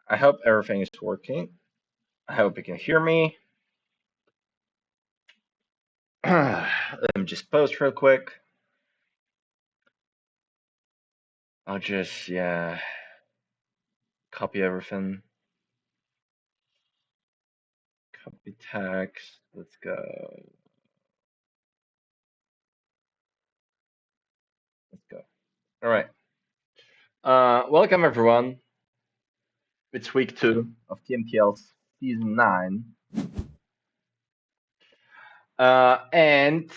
I hope everything is working. I hope you can hear me. Let me just post real quick. I'll just, yeah, copy everything. Copy text. Let's go. Let's go. All right. Welcome everyone. It's week 2 of TMTL season 9. And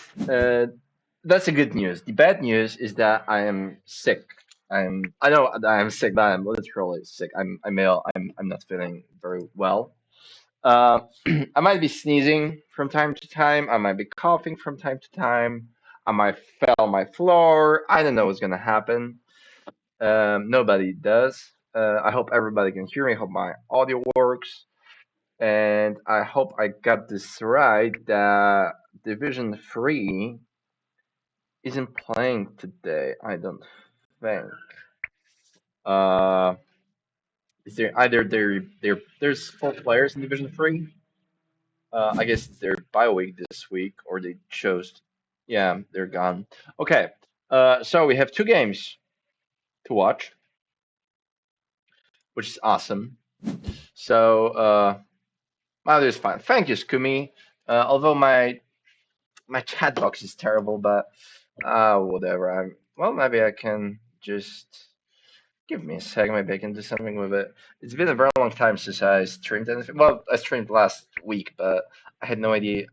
that's the good news. The bad news is that I am sick. I know that I'm sick, but I'm literally sick. I'm ill. I'm not feeling very well. Uh, I might be sneezing from time to time. I might be coughing from time to time. I might fell on my floor. I don't know what's gonna happen. Nobody does. I hope everybody can hear me. I hope my audio works. And I hope I got this right that Division 3 isn't playing today, I don't think. Uh, is there either there's 4 players in Division 3? I guess it's their bye week this week, or they chose. Yeah, they're gone. Okay. So we have 2 games to watch, which is awesome. So, well, it's fine. Thank you, Skumi. Although my chat box is terrible, but whatever. Well, maybe I can just give me a second. Maybe I can do something with it. It's been a very long time since I streamed anything. Well, I streamed last week, but I had no idea.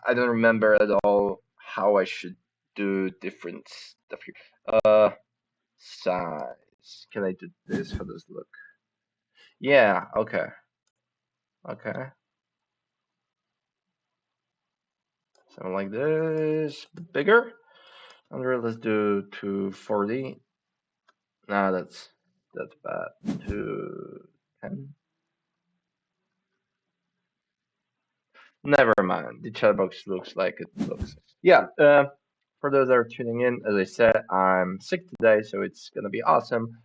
I don't remember at all how I should do different stuff here. Size. Can I do this? How does it look? Yeah. Okay. Okay. Something like this. Bigger. Let's do 240. Nah, that's bad. 210. Never mind. The chat box looks like it looks. Yeah. For those that are tuning in, as I said, I'm sick today, so it's gonna be awesome.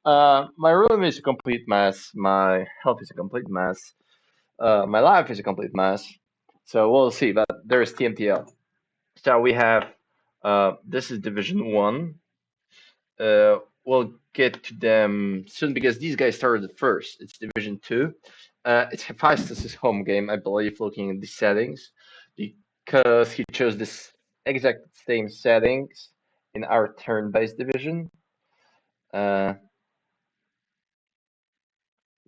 My room is a complete mess. My health is a complete mess. My life is a complete mess. So we'll see. But there's TMTL. So we have. This is Division 1. We'll get to them soon because these guys started first. It's Division 2. It's Hephaestus' home game, I believe, looking at the settings, because he chose this exact same settings in our turn-based division. Uh,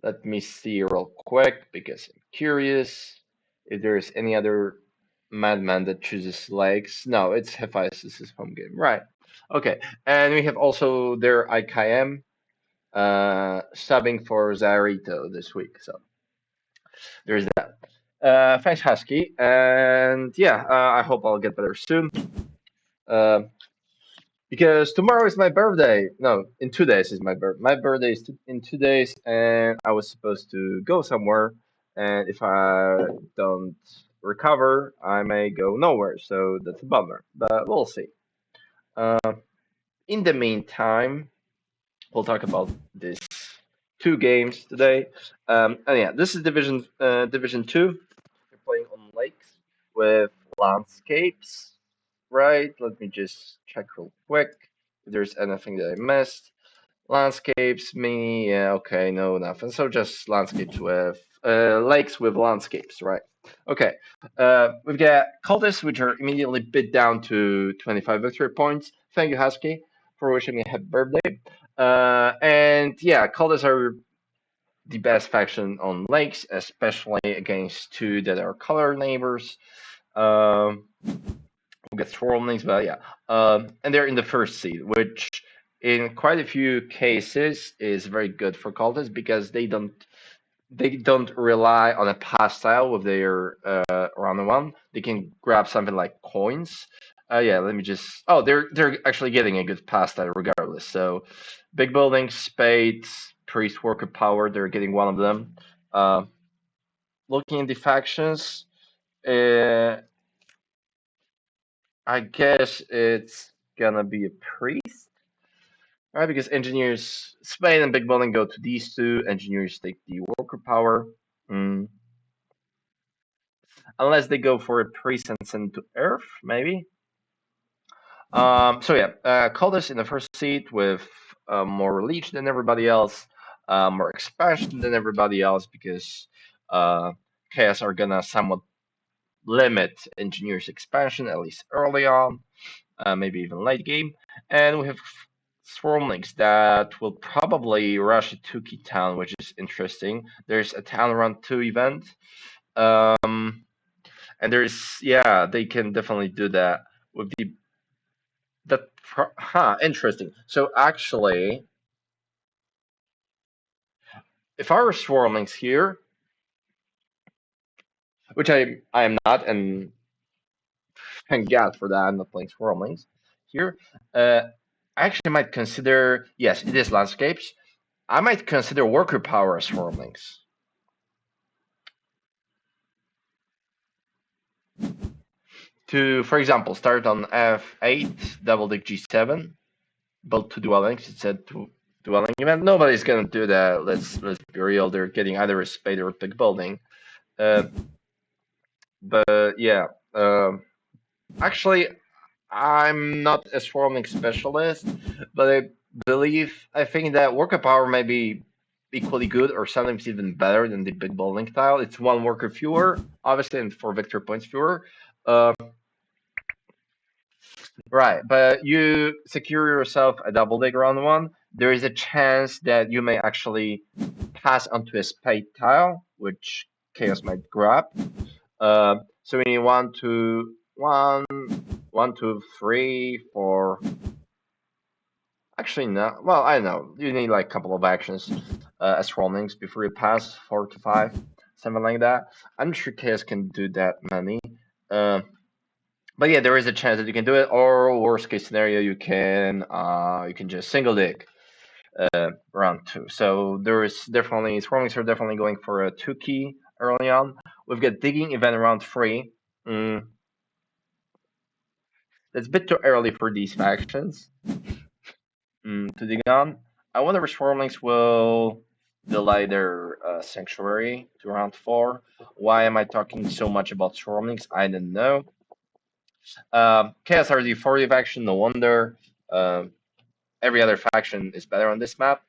Let me see real quick because I'm curious if there's any other madman that chooses legs. No, it's Hephaestus' home game. Right. Okay. And we have also their IKM subbing for Zarito this week. So there's that. Thanks, Husky. And yeah, I hope I'll get better soon. Uh, because tomorrow is my birthday. No, in 2 days is my birthday. My birthday is in 2 days, and I was supposed to go somewhere. And if I don't recover, I may go nowhere. So that's a bummer. But we'll see. Uh, in the meantime, we'll talk about these 2 games today. And yeah, this is Division 2. We're playing on lakes with landscapes, right? Let me just check real quick if there's anything that I missed. Landscapes, me, yeah, okay, no, nothing. So just landscapes with lakes with landscapes, right? Okay. We've got cultists, which are immediately bid down to 25 victory points. Thank you, Husky, for wishing me a happy birthday. And yeah, cultists are the best faction on lakes, especially against 2 that are color neighbors. We'll get Storm names, but yeah. And they're in the first seed, which in quite a few cases is very good for cultists because they don't rely on a pass style with their round one. They can grab something like coins. Yeah, let me just. Oh, they're actually getting a good pass style regardless. So, big buildings, spades, priest worker power. They're getting one of them. Uh, Looking at the factions, uh, I guess it's gonna be a priest. right? Because engineers, Spain and big building go to these two. Engineers take the worker power. Mm. Unless they go for a priest and send to Earth, maybe. So yeah, Cultus in the first seat with more leech than everybody else, more expansion than everybody else because uh, Chaos are gonna somewhat limit Engineers expansion at least early on, maybe even late game, and we have Swarmlings that will probably rush a Tuki town, which is interesting. There's a town run 2 event, and there's yeah, they can definitely do that with the interesting. So actually, if I were Swarmlings here, which I am not, and thank God for that, I'm not playing Swarmlings here. I actually might consider, yes, it is landscapes. I might consider worker power as Swarmlings. To, for example, start on F8, double deck G7, build 2 dwellings. It's a dwelling event. Nobody's gonna do that. Let's be real. They're getting either a spade or a big building. Uh, but yeah, actually, I'm not a swarming specialist, but I think that worker power may be equally good or sometimes even better than the big building style. It's one worker fewer, obviously, and 4 victory points fewer. Uh, right, but you secure yourself a double dig round one. There is a chance that you may actually pass onto a spade tile, which Chaos might grab. So we need one, two, three, four. Actually, no. Well, I don't know. You need like a couple of actions as rollings before you pass 4 to 5, something like that. I'm not sure Chaos can do that many. Uh, but yeah, there is a chance that you can do it. Or worst case scenario, you can just single dig round 2. So there is definitely rollings are definitely going for a 2 key early on. We've got digging event round 3. Mm, it's a bit too early for these factions. To dig on. I wonder if Swarmlings will delay their sanctuary to round 4. Why am I talking so much about Swarmlings? I don't know. Chaos are the 40 faction, no wonder. Um, every other faction is better on this map.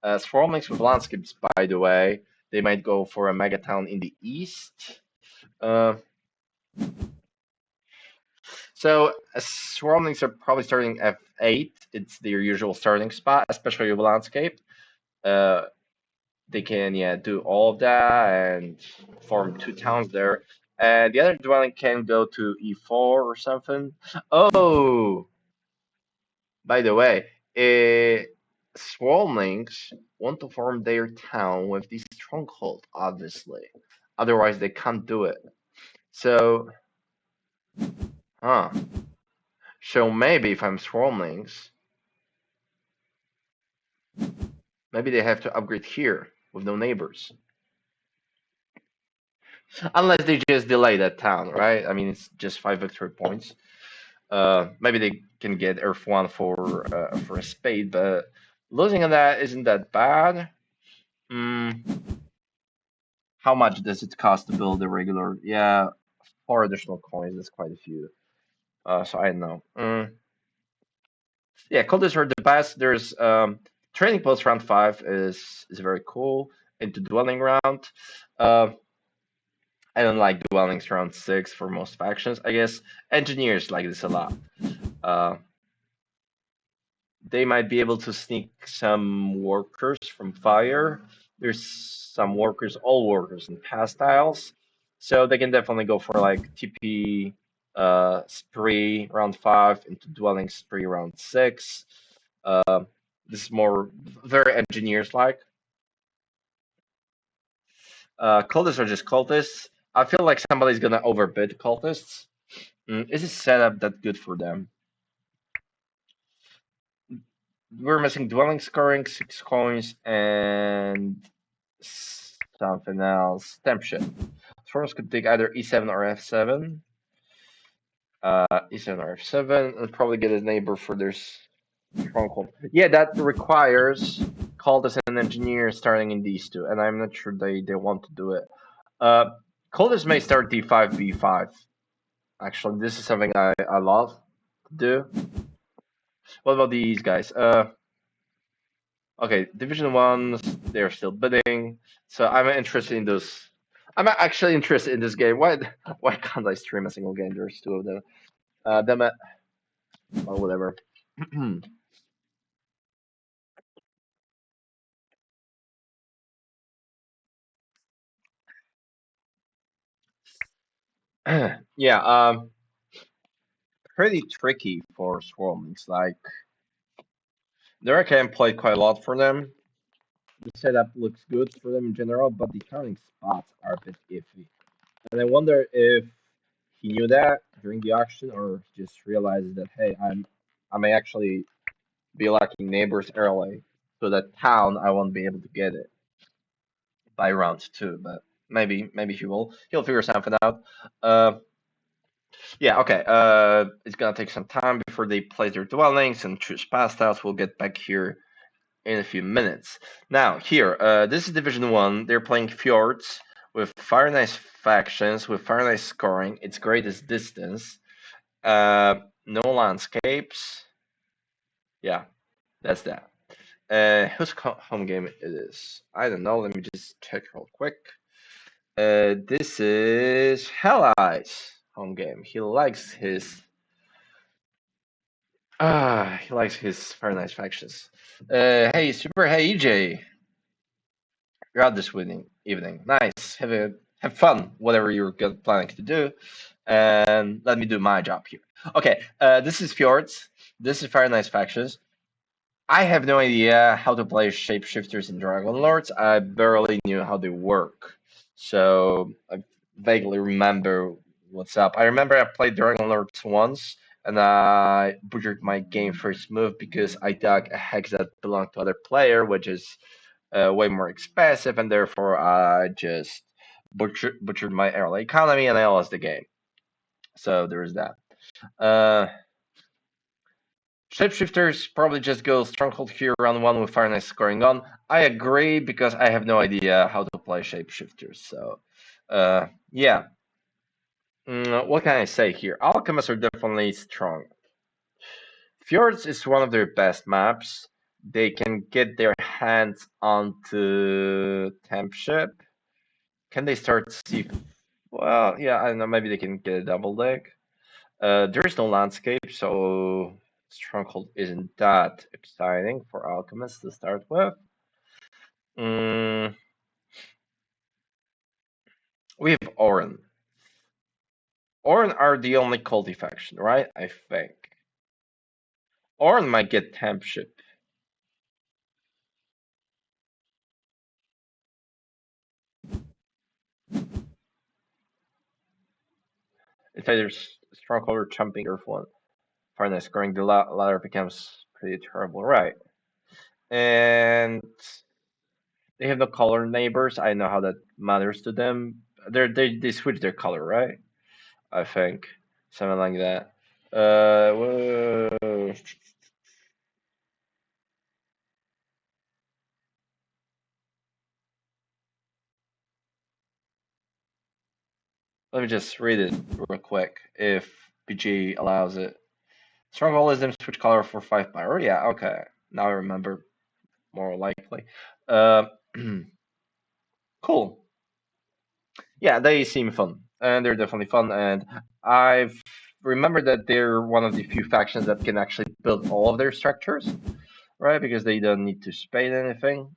Swarmlings with landscapes, by the way, they might go for a mega town in the east. Uh, so Swarmlings are probably starting F8. It's their usual starting spot, especially with landscape. Uh, they can do all of that and form 2 towns there. And the other dwelling can go to E4 or something. Oh, by the way, Swarmlings want to form their town with the stronghold, obviously. Otherwise, they can't do it. So, huh. So maybe if I'm Swarmlings, maybe they have to upgrade here with no neighbors. Unless they just delay that town, right? I mean, it's just 5 victory points. Maybe they can get Earth One for a spade, but losing on that isn't that bad. Mm, how much does it cost to build a regular? Yeah, 4 additional coins. That's quite a few. So I don't know. Yeah, cultists are the best. There's training post round 5 is very cool. Into dwelling round. Uh, I don't like dwellings round 6 for most factions. I guess engineers like this a lot. Uh, they might be able to sneak some workers from fire. There's some workers, all workers in past tiles, so they can definitely go for like TP spree round 5 into dwelling spree round 6. This is more very engineers like. Cultists are just cultists. I feel like somebody's gonna overbid cultists. Is this setup that good for them? We're missing dwelling scoring, 6 coins, and something else. Stamp shift. Swarms could take either E7 or F7. E7 or F7, and probably get a neighbor for this. Stronghold. Yeah, that requires cultists and engineers starting in these two, and I'm not sure they want to do it. Uh, cultists may start D5, B5. Actually, this is something I love to do. What about these guys? Okay, Division Ones, they're still bidding, so I'm interested in those. I'm actually interested in this game. Why can't I stream a single game? There's two of them. Well, whatever. Yeah, pretty tricky for Swarmlings. Like, their can play quite a lot for them. The setup looks good for them in general, but the counting spots are a bit iffy. And I wonder if he knew that during the auction or just realized that, hey, I may actually be lacking neighbors early, so that town I won't be able to get it by round two. But maybe he'll figure something out. Uh, yeah, okay. It's gonna take some time before they place their dwellings and choose pass styles. We'll get back here in a few minutes. Now, here, this is Division 1. They're playing Fjords with Fire Nice factions, with Fire Nice scoring, its greatest distance. No landscapes. Yeah, that's that. Whose home game it is? I don't know. Let me just check real quick. This is Hell Eyes home game. He likes his Fire Nice factions. Hey, Super. Hey, EJ. You're out this evening. Nice. Have fun, whatever you're planning to do, and let me do my job here. Okay. This is Fjords. This is Fire Nice factions. I have no idea how to play shapeshifters and Dragon Lords. I barely knew how they work, so I vaguely remember what's up. I remember I played Dragon Lords once, and I butchered my game first move because I dug a hex that belonged to other player, which is way more expensive, and therefore I just butchered my early economy and I lost the game. So there is that. Uh, Shapeshifters probably just go Stronghold here round one with Fire Nice scoring on. I agree because I have no idea how to play Shapeshifters. So, yeah. What can I say here? Alchemists are definitely strong. Fjords is one of their best maps. They can get their hands onto Temp Ship. Can they start C? Well, yeah, I don't know. Maybe they can get a double deck. There is no landscape, so Stronghold isn't that exciting for Alchemists to start with. Mm, we have Orin. Orin are the only culty faction, right? I think. Orin might get Temp Ship. It's either Stronghold or Jumping Earth one. Finally, scoring the ladder becomes pretty terrible, right? And they have no color neighbors. I know how that matters to them. They switch their color, right? I think something like that. Whoa. Let me just read it real quick if PG allows it. Stronghold is them switch color for 5 power. Yeah, okay. Now I remember more likely. Uh, cool. Yeah, they seem fun, and they're definitely fun. And I've remembered that they're one of the few factions that can actually build all of their structures, right? Because they don't need to spade anything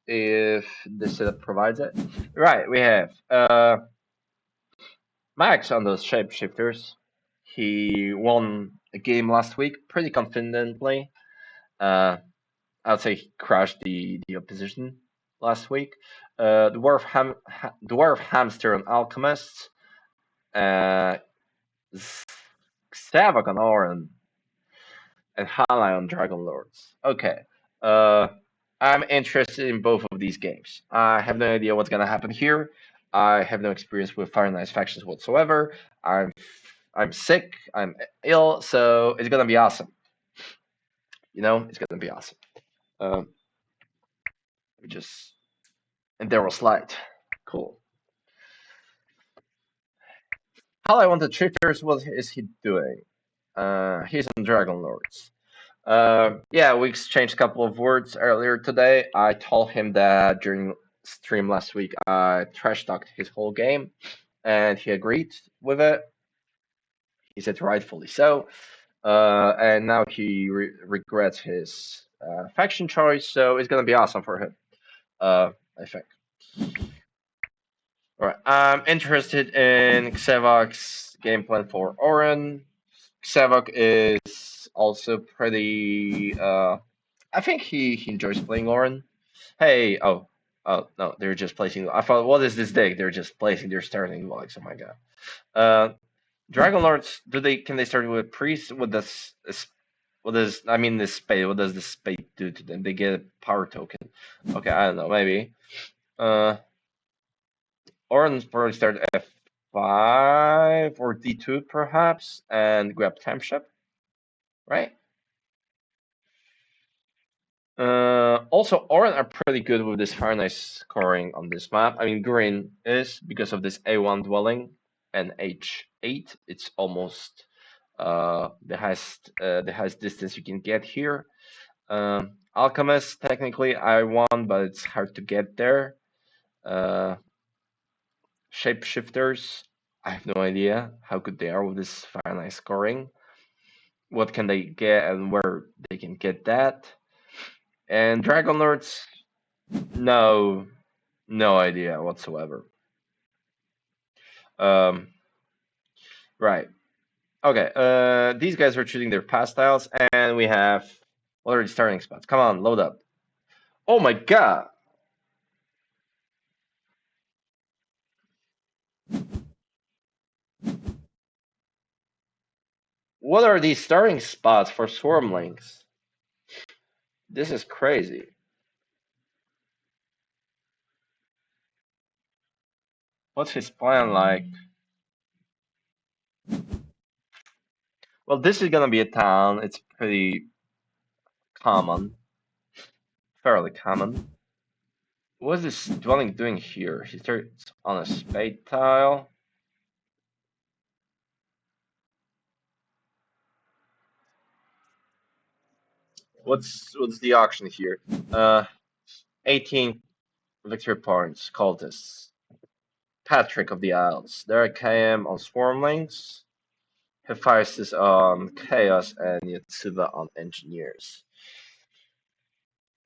if the setup provides it. Right, we have Max on those shapeshifters. He won a game last week pretty confidently. Uh, I'd say he crushed the opposition last week. Dwarf Hamster on Alchemists. Uh, Savak on Orin. And Halai on Dragon Lords. Okay. Uh, I'm interested in both of these games. I have no idea what's gonna happen here. I have no experience with Fire Nice factions whatsoever. I'm sick. I'm ill, so it's gonna be awesome. It's gonna be awesome. Um, we just and there was light. Cool. How I want the triggers. What is he doing? He's on Dragon Lords. Yeah, we exchanged a couple of words earlier today. I told him that during stream last week I trash talked his whole game, and he agreed with it. He said rightfully so. And now he regrets his faction choice, so it's gonna be awesome for him. I think. All right, I'm interested in Xevok's game plan for Orin. Xevok is also pretty. I think he enjoys playing Orin. Hey, oh no, they're just placing. I thought, what is this deck? They're just placing their starting logs. Oh my god. Uh, Dragon Lords, can they start with priest? What does I mean this spade? What does the spade do to them? They get a power token. Okay, I don't know, maybe. Uh, Orange probably start F5 or D2 perhaps, and grab time ship, right? Also, Orange are pretty good with this very nice scoring on this map. I mean, green is because of this A1 dwelling and H8. It's almost the highest distance you can get here. Alchemist, technically, I won, but it's hard to get there. Uh, Shapeshifters, I have no idea how good they are with this very nice scoring. What can they get and where they can get that? And Dragon Lords, no, no idea whatsoever. Um, right. Okay. These guys are choosing their pastiles, and we have what are the starting spots? Come on, load up. Oh my god! What are these starting spots for Swarmlings? This is crazy. What's his plan like? Well, this is gonna be a town. It's pretty common, fairly common. What is this dwelling doing here? He starts on a spade tile. What's the auction here? 18 victory points. Cultists. Patrick of the Isles. Derek KM on Swarmlings. Hephaestus on Chaos and Yatsuba on Engineers.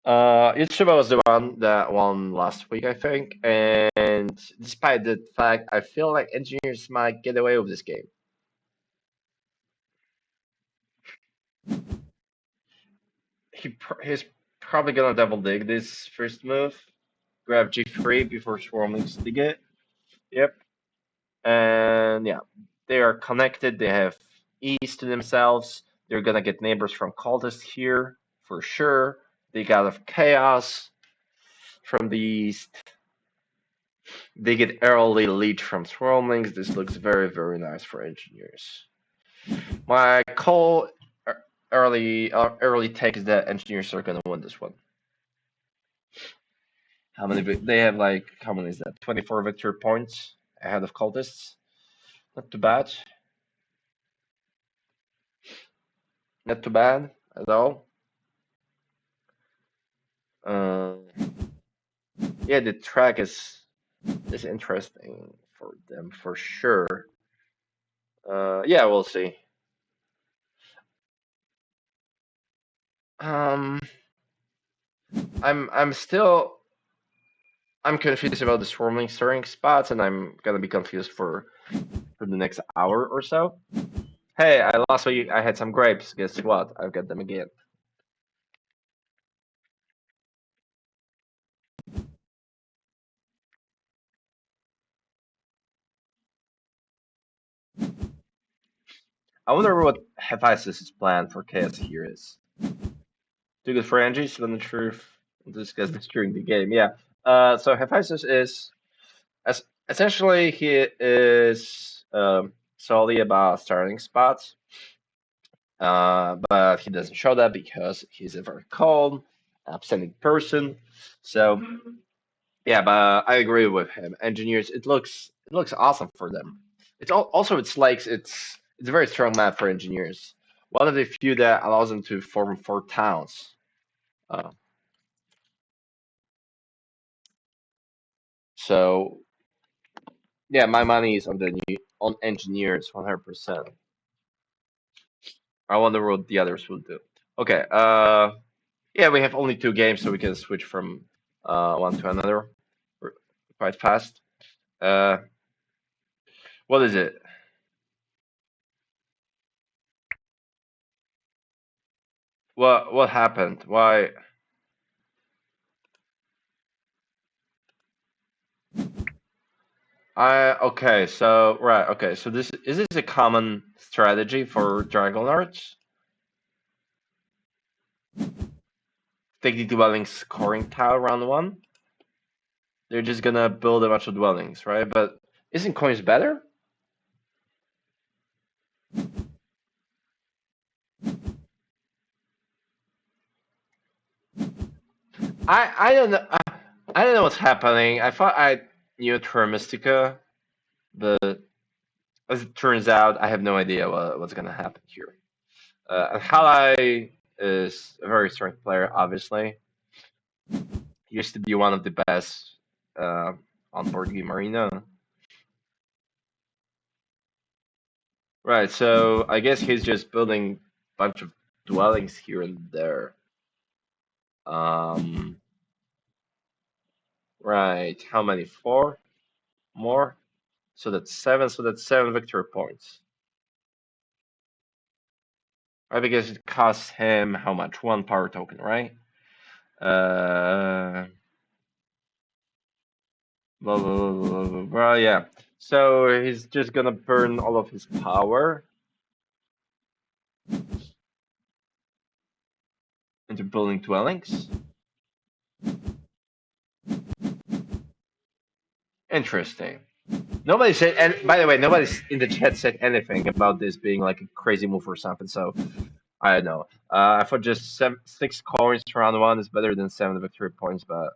Yatsuba was the one that won last week, I think, and despite the fact, I feel like Engineers might get away with this game. He's probably gonna double dig this first move, grab G3 before Swarmlings dig it. Yep, and yeah, they are connected. They have ease to themselves. They're gonna get neighbors from cultists here for sure. They got chaos from the east. They get early lead from Swarmlings. This looks very, very nice for engineers. My call early take is that engineers are gonna win this one. How many they have like how many is that? 24 victory points ahead of cultists. Not too bad. Not too bad at all. Uh, yeah, the track is interesting for them for sure. Yeah, we'll see. Um, I'm confused about the swarming stirring spots, and I'm gonna be confused for the next hour or so. Hey, I last week I had some grapes. Guess what? I've got them again. I wonder what Hephaestus' plan for chaos here is. Too good for Angie, so I'm not sure if we'll discuss this during the game. Yeah. So Hephaestus is as essentially he is solely about starting spots. But he doesn't show that because he's a very calm, upstanding person. So yeah, but I agree with him. Engineers, it looks awesome for them. Also it's like it's a very strong map for engineers. One of the few that allows them to form four towns. Uh, so yeah, my money is on on engineers 100%. I wonder what the others will do. Okay, yeah, we have only two games, so we can switch from one to another quite fast. Uh, what is it? What happened? Why? Okay, so this is this a common strategy for Dragon Arts? Take the dwelling scoring tile round one. They're just gonna build a bunch of dwellings, right? But isn't coins better? I don't know. I don't know what's happening. I thought I knew Terra Mystica, but as it turns out, I have no idea what's gonna happen here. And Halai is a very strong player, obviously. He used to be one of the best on board game arena. Right, so I guess he's just building a bunch of dwellings here and there. Um, right, how many? Four more? So that's seven victory points. Right, because it costs him how much? One power token, right? Uh, blah, yeah. So he's just gonna burn all of his power into building dwellings. Interesting. Nobody said, and by the way, nobody in the chat said anything about this being like a crazy move or something. So I don't know. I thought just six coins to round one is better than seven victory points, but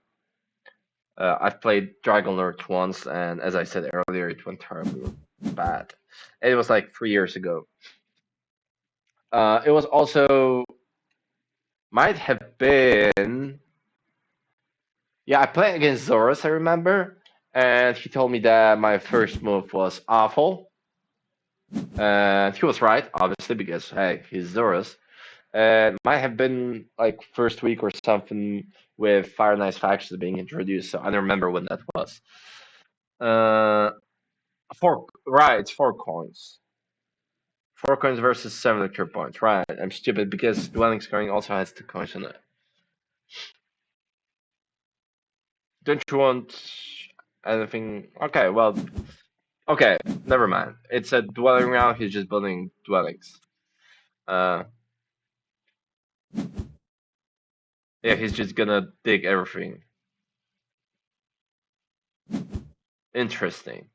I've played Dragon Lord once, and as I said earlier, it went terribly bad. It was like 3 years ago. It was also might have been, yeah, I played against Zorus, I remember, and he told me that my first move was awful, and he was right, obviously, because hey, he's Zorus. And might have been like first week or something with Fire Nice factions being introduced, so I don't remember when that was. Uh, four, right? It's 4 coins. 4 coins versus seven victory points. Right? I'm stupid because dwelling scoring also has 2 coins on it. Don't you want anything? Okay, well, okay, never mind. It's a dwelling round. He's just building dwellings. Uh, yeah, he's just gonna dig everything. Interesting.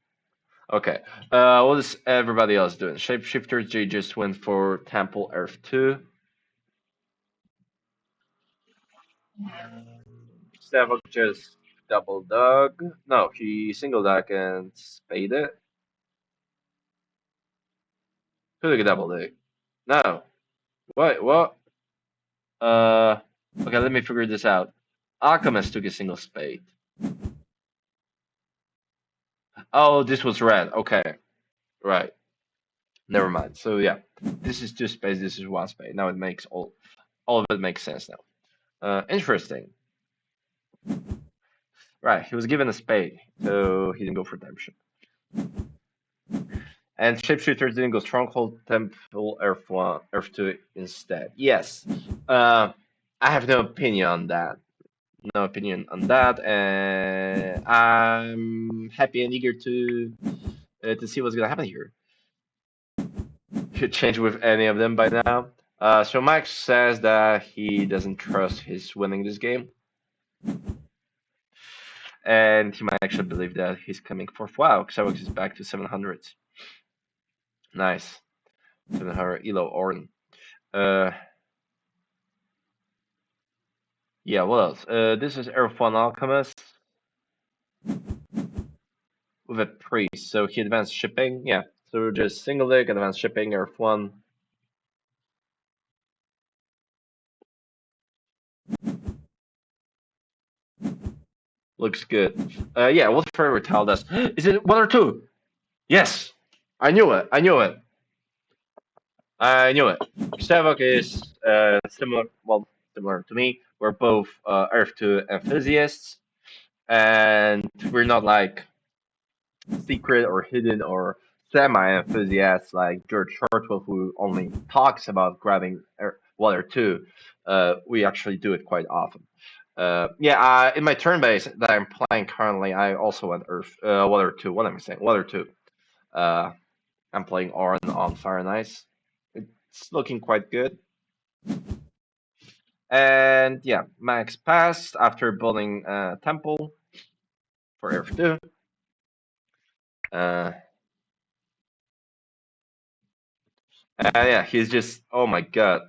Okay. What is everybody else doing? Shapeshifters, they just went for Temple Earth 2. Stavok just double dug. No, he single dug and spade it. Who did a double dig? No. What? Uh, okay, let me figure this out. Alchemist took a single spade. Oh, this was red. Okay, right. Never mind. So yeah, this is two spades. This is one spade. Now it makes all of it makes sense now. Interesting. Right, he was given a spade, so he didn't go for redemption. And Shapeshifters didn't go Stronghold, Temple, Earth 1, Earth 2 instead. Yes. I have no opinion on that. No opinion on that. And I'm happy and eager to see what's gonna happen here. Could change with any of them by now. So Mike says that he doesn't trust his winning this game. And he might actually believe that he's coming fourth. Wow, Xerox is back to 700. Nice. 700 Elo Orn. Uh, yeah, what else? This is Erfan Alchemist with a priest, so he advanced shipping. Yeah, so just single leg, advanced shipping, Erfan. Looks good. Yeah, what Forever Tell us? Is it one or two? Yes! I knew it, I knew it. I knew it. Savok is similar, well, similar to me. We're both Earth 2 enthusiasts, and we're not like secret or hidden or semi-enthusiasts like George Hartwell, who only talks about grabbing Water 2. We actually do it quite often. Yeah, in my turn base that I'm playing currently, I also went Earth, Water 2. What am I saying? Water 2. Uh, I'm playing Oran on Fire and Ice. It's looking quite good. And yeah, Max passed after building a temple for Earth 2. Uh, yeah, he's just, oh my god.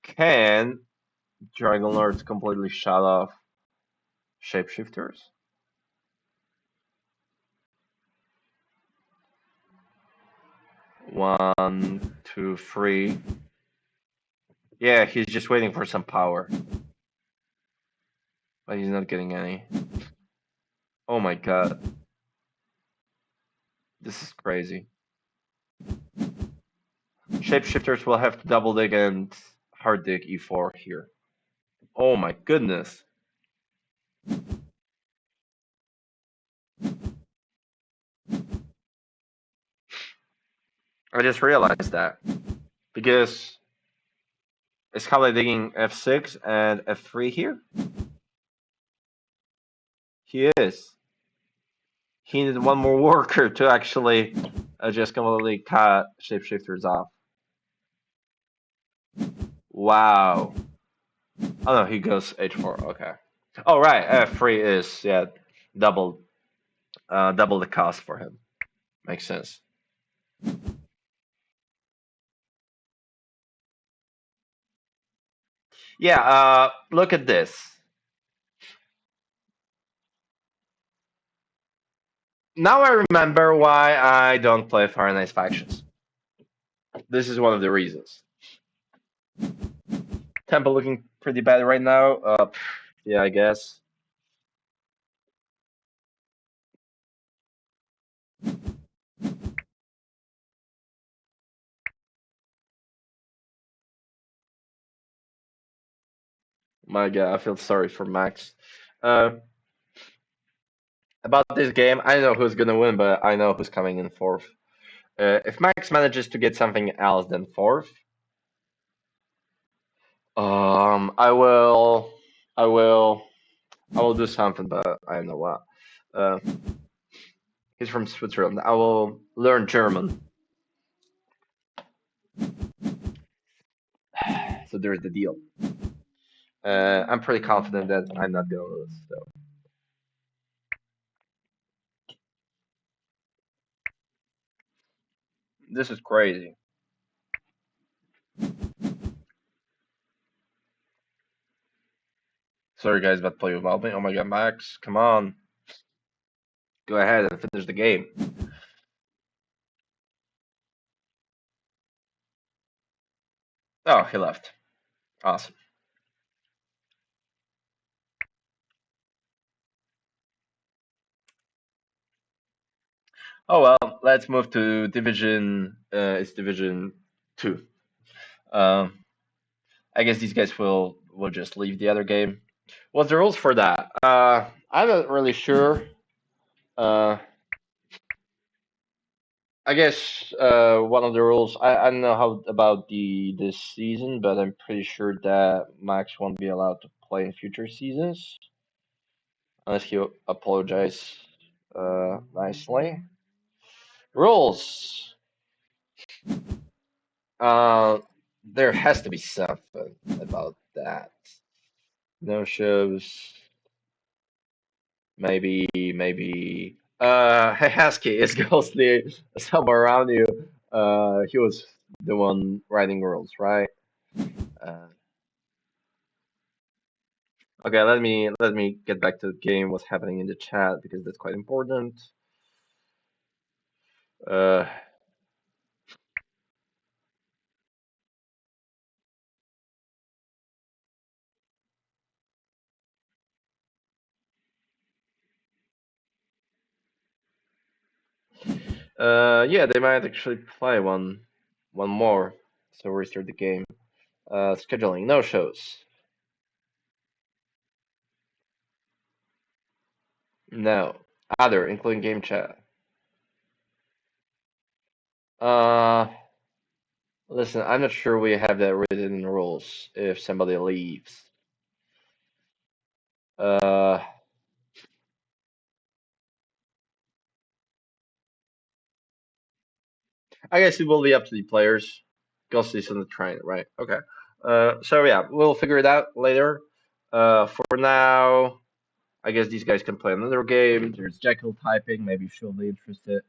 Can Dragon Lords completely shut off shapeshifters? One, two, three. Yeah, he's just waiting for some power. But he's not getting any. Oh my god. This is crazy. Shapeshifters will have to double dig and hard dig e4 here. Oh my goodness. I just realized that. Because is Kale digging f6 and f3 here? He is. He needed one more worker to actually just completely cut shapeshifters off. Wow. Oh no, he goes h4. Okay. Oh right, f3 is yeah double double the cost for him. Makes sense. Yeah. Look at this. Now I remember why I don't play Fire and Ice factions. This is one of the reasons. Temple looking pretty bad right now. Yeah, I guess. My God, I feel sorry for Max. Uh, about this game, I know who's gonna win, but I know who's coming in fourth. If Max manages to get something else than fourth, I will, I will, I will do something, but I don't know what. Uh, he's from Switzerland. I will learn German. So there's the deal. I'm pretty confident that I'm not gonna lose. So this is crazy. Sorry guys, about to play without me. Oh my God, Max, come on, go ahead and finish the game. Oh, he left. Awesome. Oh well, let's move to division. It's division two. Um, I guess these guys will just leave the other game. What's the rules for that? I'm not really sure. Uh, I guess one of the rules. I don't know how about the this season, but I'm pretty sure that Max won't be allowed to play in future seasons unless he apologize nicely. Rules. Uh, there has to be something about that. No shows. Maybe Hey Husky, is Ghostly somewhere around you? He was the one writing rules, right? Uh, okay, let me get back to the game. What's happening in the chat because that's quite important. Uh, yeah, they might actually play one more. So restart the game. Scheduling no shows. No. Other, including game chat. Uh, listen, I'm not sure we have that written in the rules. If somebody leaves, uh, I guess it will be up to the players. Ghostly's on the train, right? Okay. So yeah, we'll figure it out later. For now, I guess these guys can play another game. There's Jekyll typing. Maybe she'll be interested.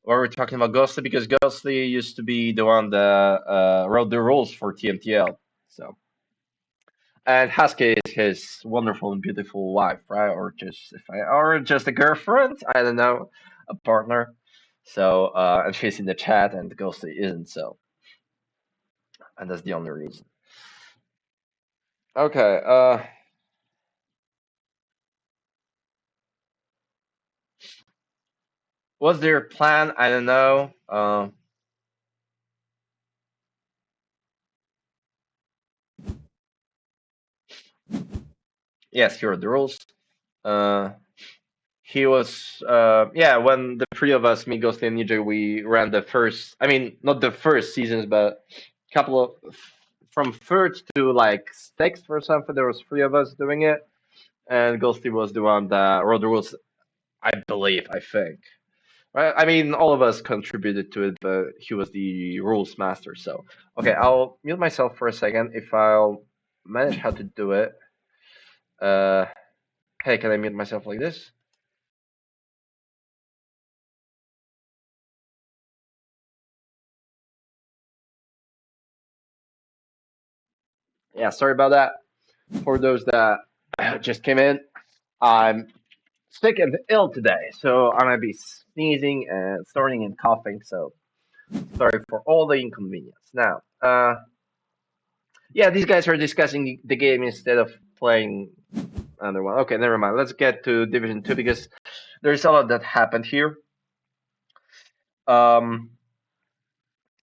Or we're talking about Ghostly because Ghostly used to be the one that wrote the rules for TMTL. So, and Husky is his wonderful and beautiful wife, right? Or just a girlfriend. I don't know, a partner. So, and she's in the chat, and Ghostly isn't. So, and that's the only reason. Okay. What's their plan? I don't know. Yes, here are the rules. Uh, he was yeah, when the three of us, me, Ghostly, and Ninja, we ran the first. I mean, not the first seasons, but couple of from third to like sixth or something. There was three of us doing it, and Ghosty was the one that wrote the rules. I believe, I think. Right? I mean, all of us contributed to it, but he was the rules master. So, okay, I'll mute myself for a second. If I'll manage how to do it, uh, hey, can I mute myself like this? Yeah, sorry about that. For those that just came in, I'm sick and ill today, so I might be sneezing and snorting and coughing. So sorry for all the inconvenience. Now, yeah, these guys are discussing the game instead of playing another one. Okay, never mind. Let's get to Division Two because there's a lot that happened here. Um,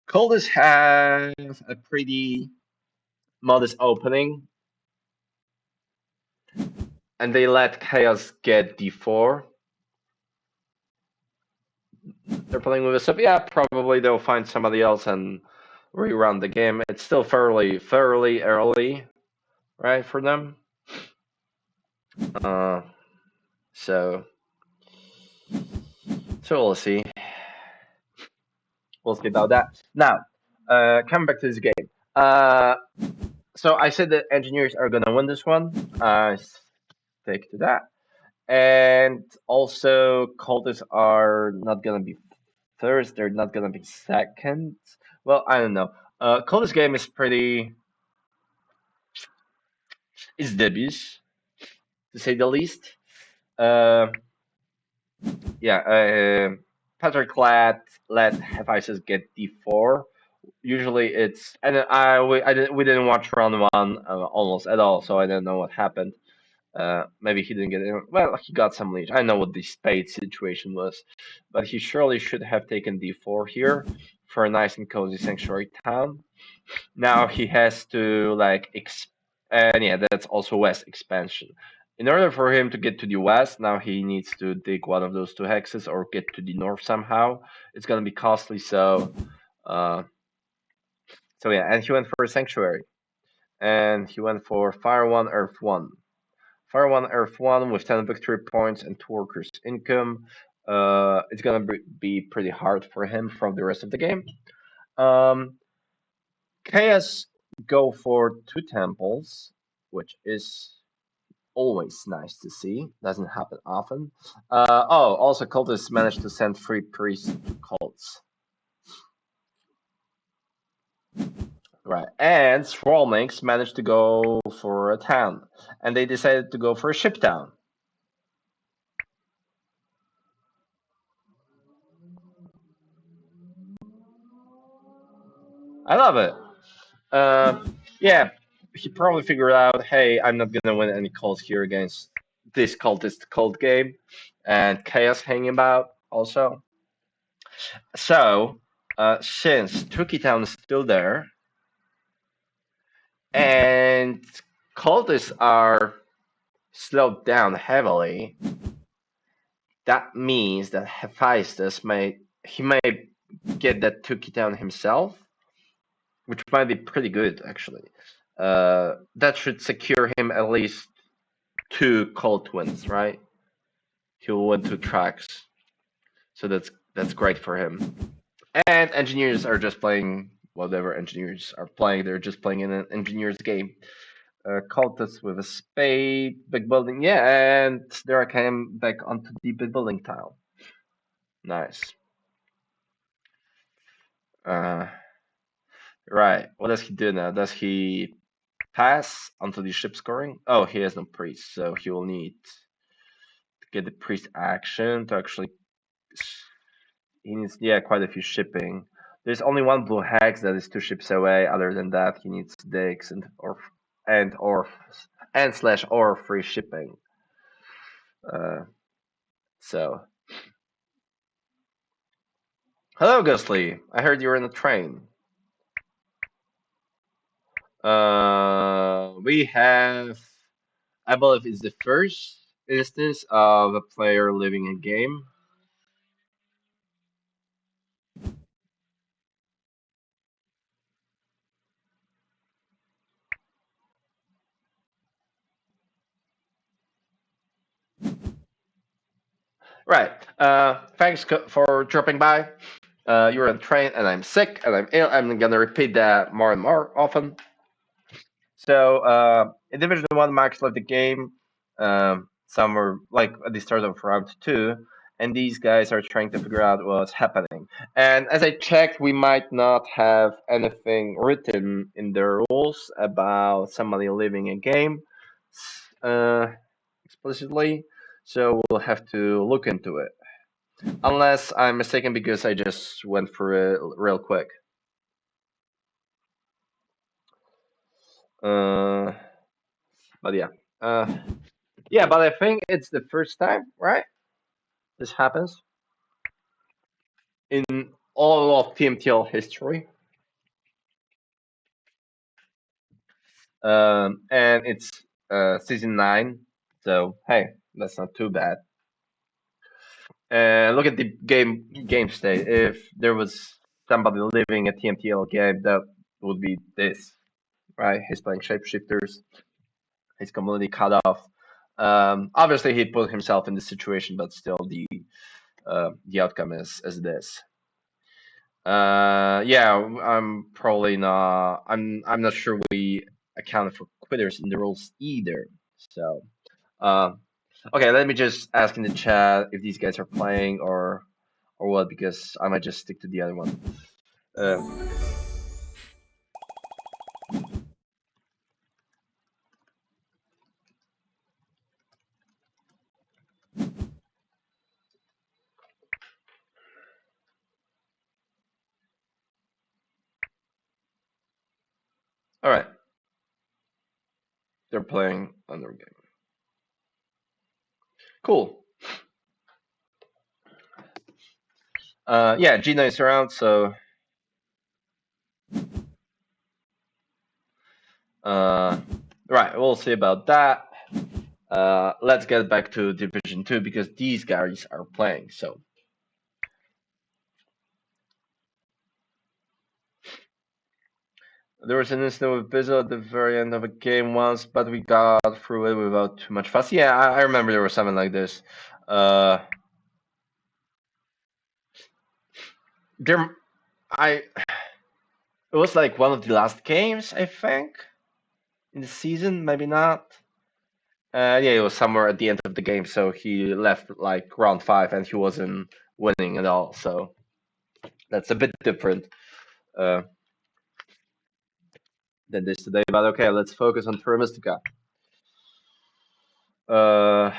Coldest has a pretty modest opening, and they let Chaos get D4. They're playing with a sub. Yeah, probably they'll find somebody else and rerun the game. It's still fairly early, right, for them. Uh, so we'll see. We'll see about that. Now, coming back to this game. So I said that engineers are gonna win this one. Stick to that. And also, cultists are not gonna be first. They're not gonna be second. Well, I don't know. Cultist game is pretty. It's debut, to say the least. Uh, yeah. Patrick let Hephaestus get D4. Usually it's and we didn't watch round one almost at all, so I don't know what happened. Maybe he didn't get it. Well, he got some lead. I know what the spade situation was, but he surely should have taken D4 here for a nice and cozy sanctuary town. Now he has to and yeah, that's also west expansion. In order for him to get to the west, now he needs to dig one of those two hexes or get to the north somehow. It's gonna be costly, uh, so yeah, and he went for a sanctuary, and he went for Fire One, Earth One. Fire One, Earth One with 10 victory points and 2 workers income. It's gonna be pretty hard for him from the rest of the game. Um, Chaos go for 2 temples, which is always nice to see. Doesn't happen often. Also, cultists managed to send free priests to cults. Right. And Swarmlings managed to go for a town. And they decided to go for a ship town. I love it. Yeah, he probably figured out, hey, I'm not gonna win any calls here against this cultist cult game, and chaos hanging about also. So, since Turkey Town is still there, and cultists are slowed down heavily, that means that Hephaestus might get that Turkey Town himself, which might be pretty good actually. That should secure him at least two cult wins, right? He'll win two tracks, so that's great for him. And engineers are just playing whatever engineers are playing. They're just playing in an engineer's game. Cultists with a spade, big building, yeah, and there I came back onto the big building tile. Nice. Uh, right. What does he do now? Does he pass onto the ship scoring? Oh, he has no priest, so he will need to get the priest action to actually. He needs, yeah, quite a few shipping. There's only one blue hex that is two ships away. Other than that, he needs digs and and slash or free shipping. Uh, so, hello, Ghostly. I heard you were in a train. We have, I believe, it's the first instance of a player leaving a game. Right. Thanks for dropping by. You're on train, and I'm sick, and I'm ill. I'm gonna repeat that more and more often. So in Division One, Max left the game somewhere like at the start of round two, and these guys are trying to figure out what's happening. And as I checked, we might not have anything written in the rules about somebody leaving a game uh, explicitly, so we'll have to look into it. Unless I'm mistaken, because I just went through it real quick. Uh, but yeah. Yeah, but I think it's the first time, right? This happens in all of TMTL history. And it's season 9, so hey, that's not too bad. And look at the game state. If there was somebody living a TMTL game, that would be this, right? He's playing shapeshifters. His completely cut off. Obviously, he put himself in this situation, but still, the outcome is this. Yeah, I'm probably not. I'm not sure we accounted for quitters in the rules either. So, uh, okay, let me just ask in the chat if these guys are playing or what, because I might just stick to the other one. Uh, all right, they're playing another game. Cool. Yeah, Gina is around, so uh, right, we'll see about that. Let's get back to Division 2 because these guys are playing. So, there was an incident with Bizzle at the very end of a game once, but we got through it without too much fuss. Yeah, I remember there was something like this. Uh, there, I it was like one of the last games, I think, in the season, maybe not. Yeah, it was somewhere at the end of the game, so he left like round five, and he wasn't winning at all. So that's a bit different uh, than this today. But okay, let's focus on Terra Mystica. Uh,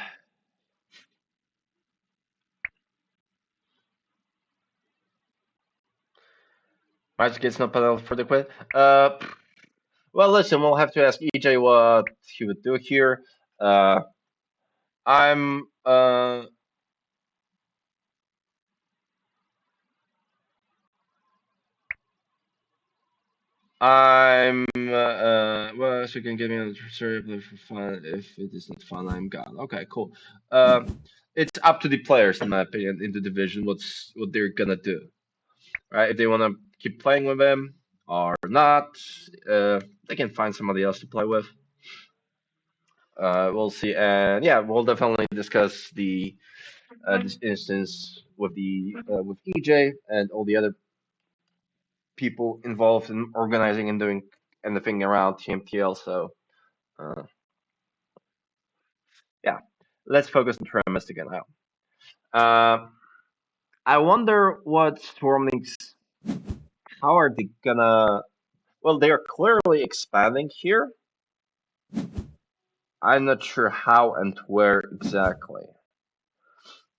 Magic gets no penalty for the quit. Well, listen, we'll have to ask EJ what he would do here. Uh, I'm well, she can give me a survey for fun. If it isn't fun, I'm gone. Okay, cool. It's up to the players, in my opinion, in the division, what they're gonna do, right? If they wanna keep playing with him or not, they can find somebody else to play with. We'll see, and yeah, we'll definitely discuss this instance with the with EJ and all the other people involved in organizing and doing anything around TMTL. So uh, yeah, let's focus on Tremest again now. Uh, I wonder what Stormlings. How are they gonna? Well, they are clearly expanding here. I'm not sure how and where exactly.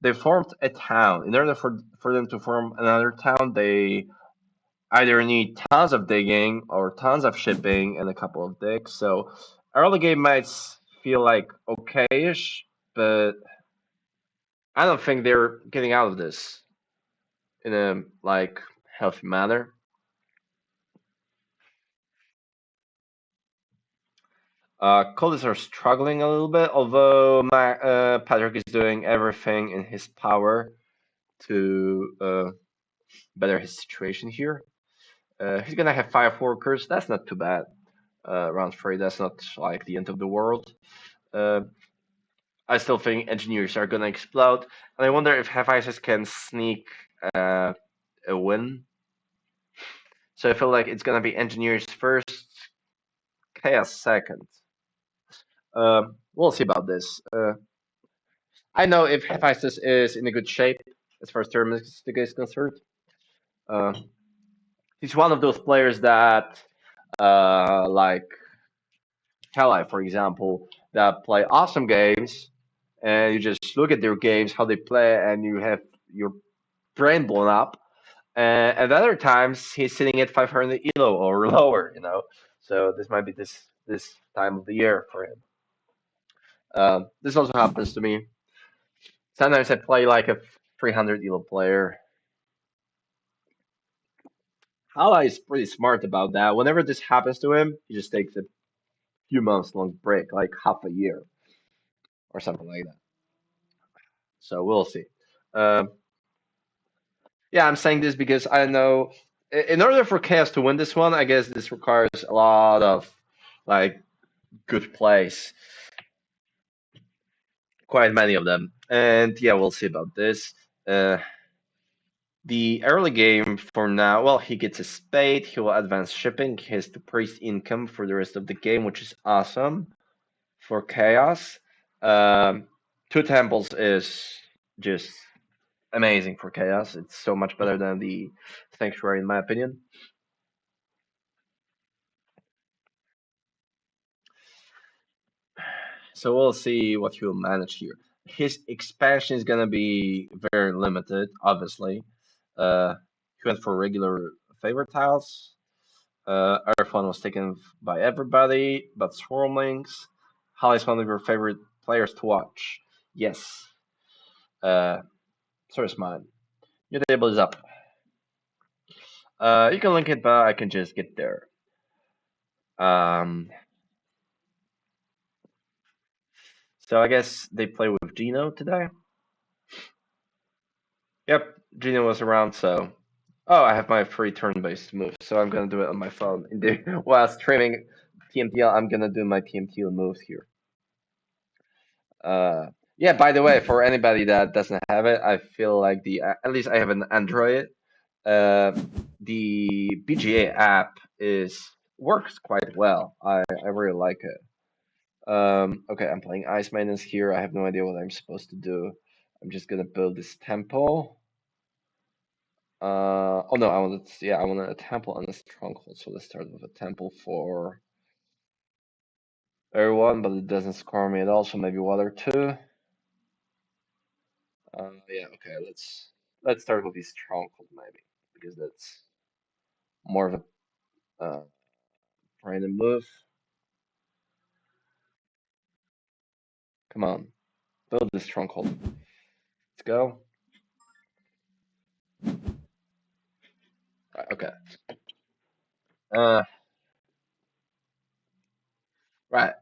They formed a town. In order for them to form another town, they either need tons of digging or tons of shipping and a couple of digs. So early game might feel like okay-ish, but I don't think they're getting out of this in a like healthy manner. Colts are struggling a little bit, although Patrick is doing everything in his power to better his situation here. He's gonna have five workers. That's not too bad. Round three. That's not like the end of the world. Uh, I still think engineers are gonna explode, and I wonder if Hephaestus can sneak a win. So I feel like it's gonna be engineers first, chaos second. We'll see about this. I know if Hephaestus is in a good shape as far as Termistic is concerned. Uh, he's one of those players that, like Kelly, for example, that play awesome games, and you just look at their games, how they play, and you have your brain blown up. And at other times, he's sitting at 500 elo or lower, you know. So this might be this time of the year for him. This also happens to me. Sometimes I play like a 300 elo player. Hala is pretty smart about that. Whenever this happens to him, he just takes a few months long break, like half a year or something like that. So we'll see. Um, yeah, I'm saying this because I know in order for Chaos to win this one, I guess this requires a lot of like good plays, quite many of them. And yeah, we'll see about this. Uh, the early game for now, well, he gets a spade, he will advance shipping, he has the priest income for the rest of the game, which is awesome for Chaos. Two temples is just amazing for Chaos. It's so much better than the Sanctuary, in my opinion. So we'll see what he'll manage here. His expansion is gonna be very limited, obviously. He went for regular favorite tiles. Earth One was taken by everybody, but Swarmlings. Holly is one of your favorite players to watch. Yes. Uh, so is mine. Your table is up. You can link it, but I can just get there. Um, so I guess they play with Gino today. Yep, Gino was around, so. Oh, I have my free turn-based move, so I'm gonna do it on my phone. While streaming TMTL, I'm gonna do my TMTL moves here. Yeah. By the way, for anybody that doesn't have it, I feel like at least I have an Android. Uh, the BGA app is works quite well. I really like it. Okay, I'm playing Ice Maintenance here. I have no idea what I'm supposed to do. I'm just gonna build this temple. Oh no, I wanted a temple and a stronghold. So let's start with a temple for everyone, but it doesn't score me at all. So maybe water too. Yeah, okay. Let's start with the stronghold maybe because that's more of a random move. Come on, build this stronghold. Let's go. Right, okay. Uh, right.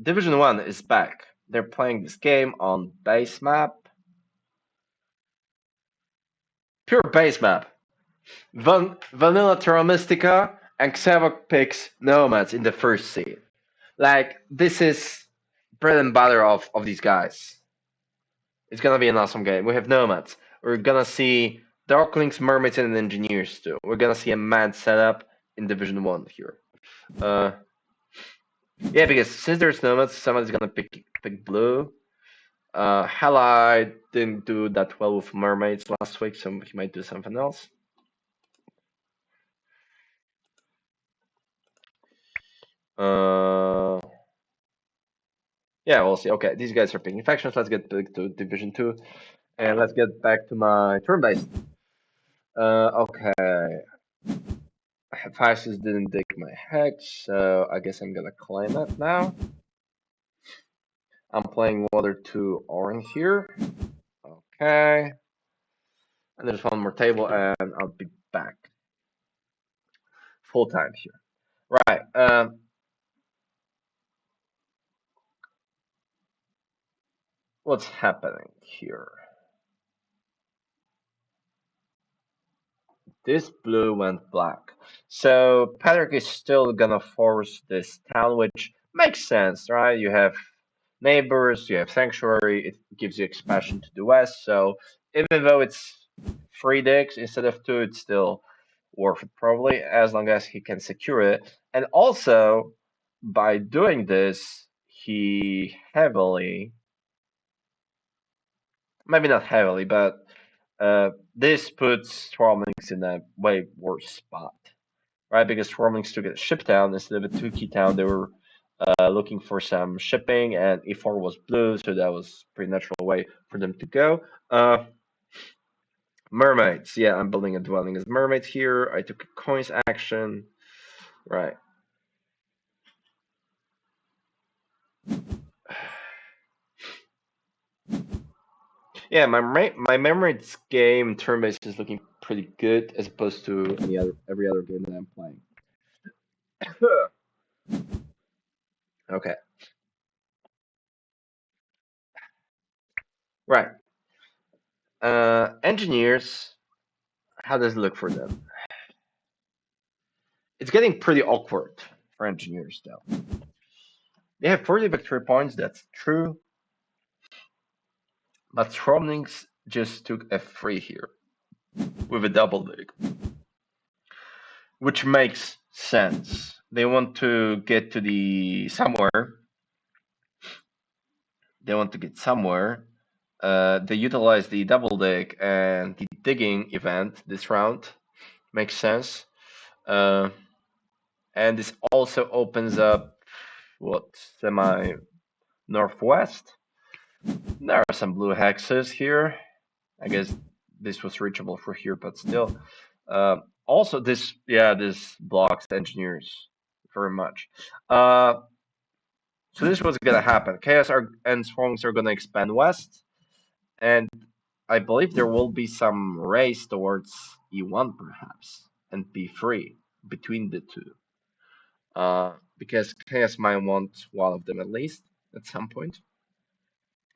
Division 1 is back. They're playing this game on base map. Pure base map. Vanilla Terra Mystica and Xavok picks Nomads in the first seed. Like, this is bread and butter of these guys. It's gonna be an awesome game. We have Nomads. We're gonna see Darklings, Mermaids, and Engineers too. We're gonna see a mad setup in Division 1 here. Uh, yeah, because since there's Nomads, somebody's gonna pick blue. Halide didn't do that well with Mermaids last week, so he might do something else. Uh, yeah, we'll see. Okay, these guys are picking factions. Let's get back to Division 2, and let's get back to my turn-based. Okay. Hephaestus didn't dig my hex, so I guess I'm gonna claim it now. I'm playing water 2 orange here. Okay. And there's one more table, and I'll be back. Full time here. Right. What's happening here? This blue went black. So Patrick is still gonna force this town, which makes sense, right? You have neighbors, you have sanctuary, it gives you expansion to the west. So even though it's 3 digs instead of 2, it's still worth it probably as long as he can secure it. And also by doing this, he heavily, maybe not heavily, but this puts Swarmlings in a way worse spot, right? Because Swarmlings took a ship town instead of a 2-key town. They were looking for some shipping, and E4 was blue, so that was a pretty natural way for them to go. Mermaids, yeah, I'm building a dwelling as mermaids here. I took a coins action, right? Yeah, my mermaids game turn based is looking pretty good as opposed to every other game that I'm playing. Okay, right. Engineers, how does it look for them? It's getting pretty awkward for engineers though. They have 40 victory points, that's true, but Stromlings just took a free here with a double dig, which makes sense. They want to get to the somewhere. They want to get somewhere. They utilize the double dig and the digging event this round. Makes sense. Uh, and this also opens up what semi northwest. There are some blue hexes here. I guess this was reachable for here, but still. Also, this blocks engineers very much. So this was gonna happen. And Swarms are gonna expand west, and I believe there will be some race towards E1 perhaps, and B3 between the two. Because Chaos might want one of them at least at some point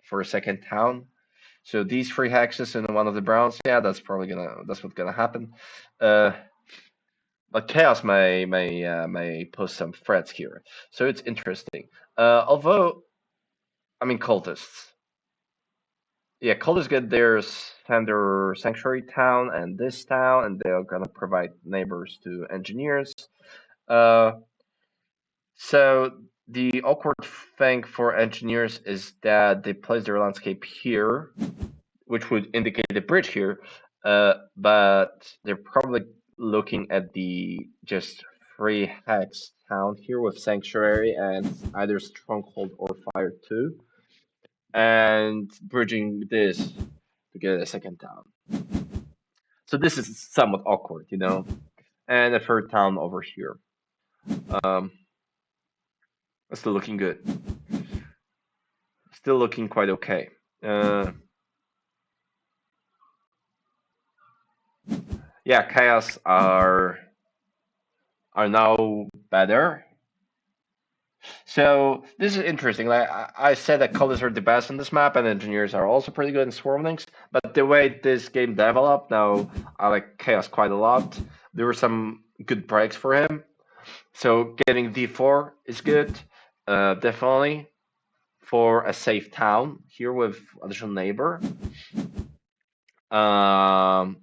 for a second town. So these 3 hexes and one of the browns, yeah, that's what's gonna happen. Uh, but Chaos may pose some threats here, so it's interesting. Although, I mean, cultists. Yeah, cultists get their standard sanctuary town and this town, and they're gonna provide neighbors to engineers. Uh, so The awkward thing for engineers is that they place their landscape here, which would indicate the bridge here, but they're probably looking at the just free hex town here with sanctuary and either stronghold or fire two, and bridging this to get a second town. So this is somewhat awkward, and a third town over here. Um, Still looking good. Still looking quite okay. Yeah, chaos are now better. So this is interesting. Like I said that colors are the best on this map, and engineers are also pretty good in swarmlings. But the way this game developed, now I like chaos quite a lot. There were some good breaks for him. So getting D4 is good, definitely for a safe town here with additional neighbor. Um,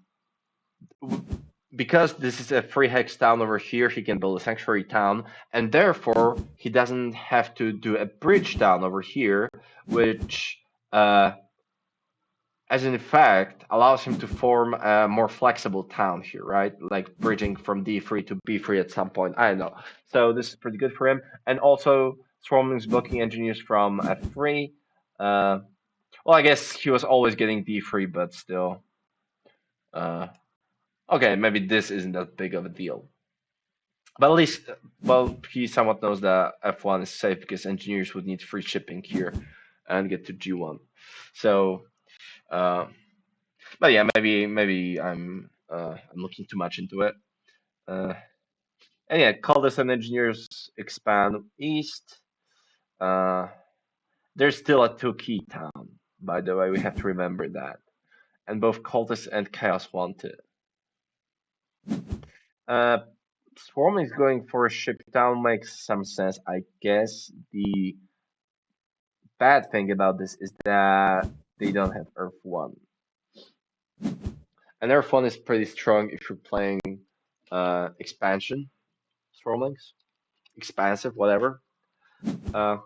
because this is a free hex town over here, he can build a sanctuary town, and therefore he doesn't have to do a bridge town over here, which, as in fact, allows him to form a more flexible town here, right? Like bridging from D3 to B3 at some point. I don't know. So this is pretty good for him, and also Swarmling's blocking engineers from F3. Well, I guess he was always getting D3, but still. Uh, okay, maybe this isn't that big of a deal. But at least, well, he somewhat knows that F1 is safe because engineers would need free shipping here and get to G1. So, uh, but yeah, maybe I'm looking too much into it. Uh, and yeah, cultists and engineers expand east. Uh, there's still a two key town, by the way. We have to remember that, and both cultists and chaos want it. Uh, Swarming is going for a ship town makes some sense, I guess. The bad thing about this is that they don't have Earth 1. And Earth 1 is pretty strong if you're playing expansion, Stormlings, expansive, whatever. Uh,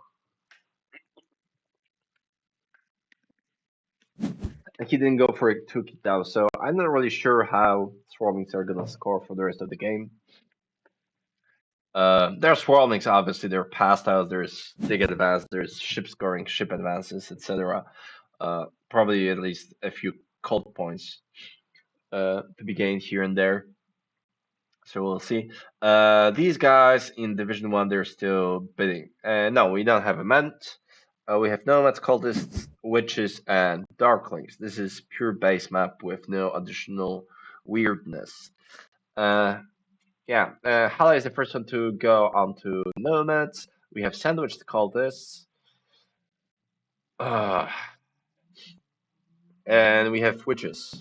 and he didn't go for a 2 kick down, so I'm not really sure how Swarmlings are gonna score for the rest of the game. There are Swarmlings, obviously, there are pass tiles, there's dig advance, there's ship scoring, ship advances, etc. Probably at least a few cult points to be gained here and there. So we'll see. These guys in Division 1, they're still bidding. No, we don't have a Ment. We have Nomads, Cultists, Witches, and Darklings. This is pure base map with no additional weirdness. Yeah, Hala is the first one to go onto Nomads. We have Sandwiched Cultists. Uh, and we have Witches,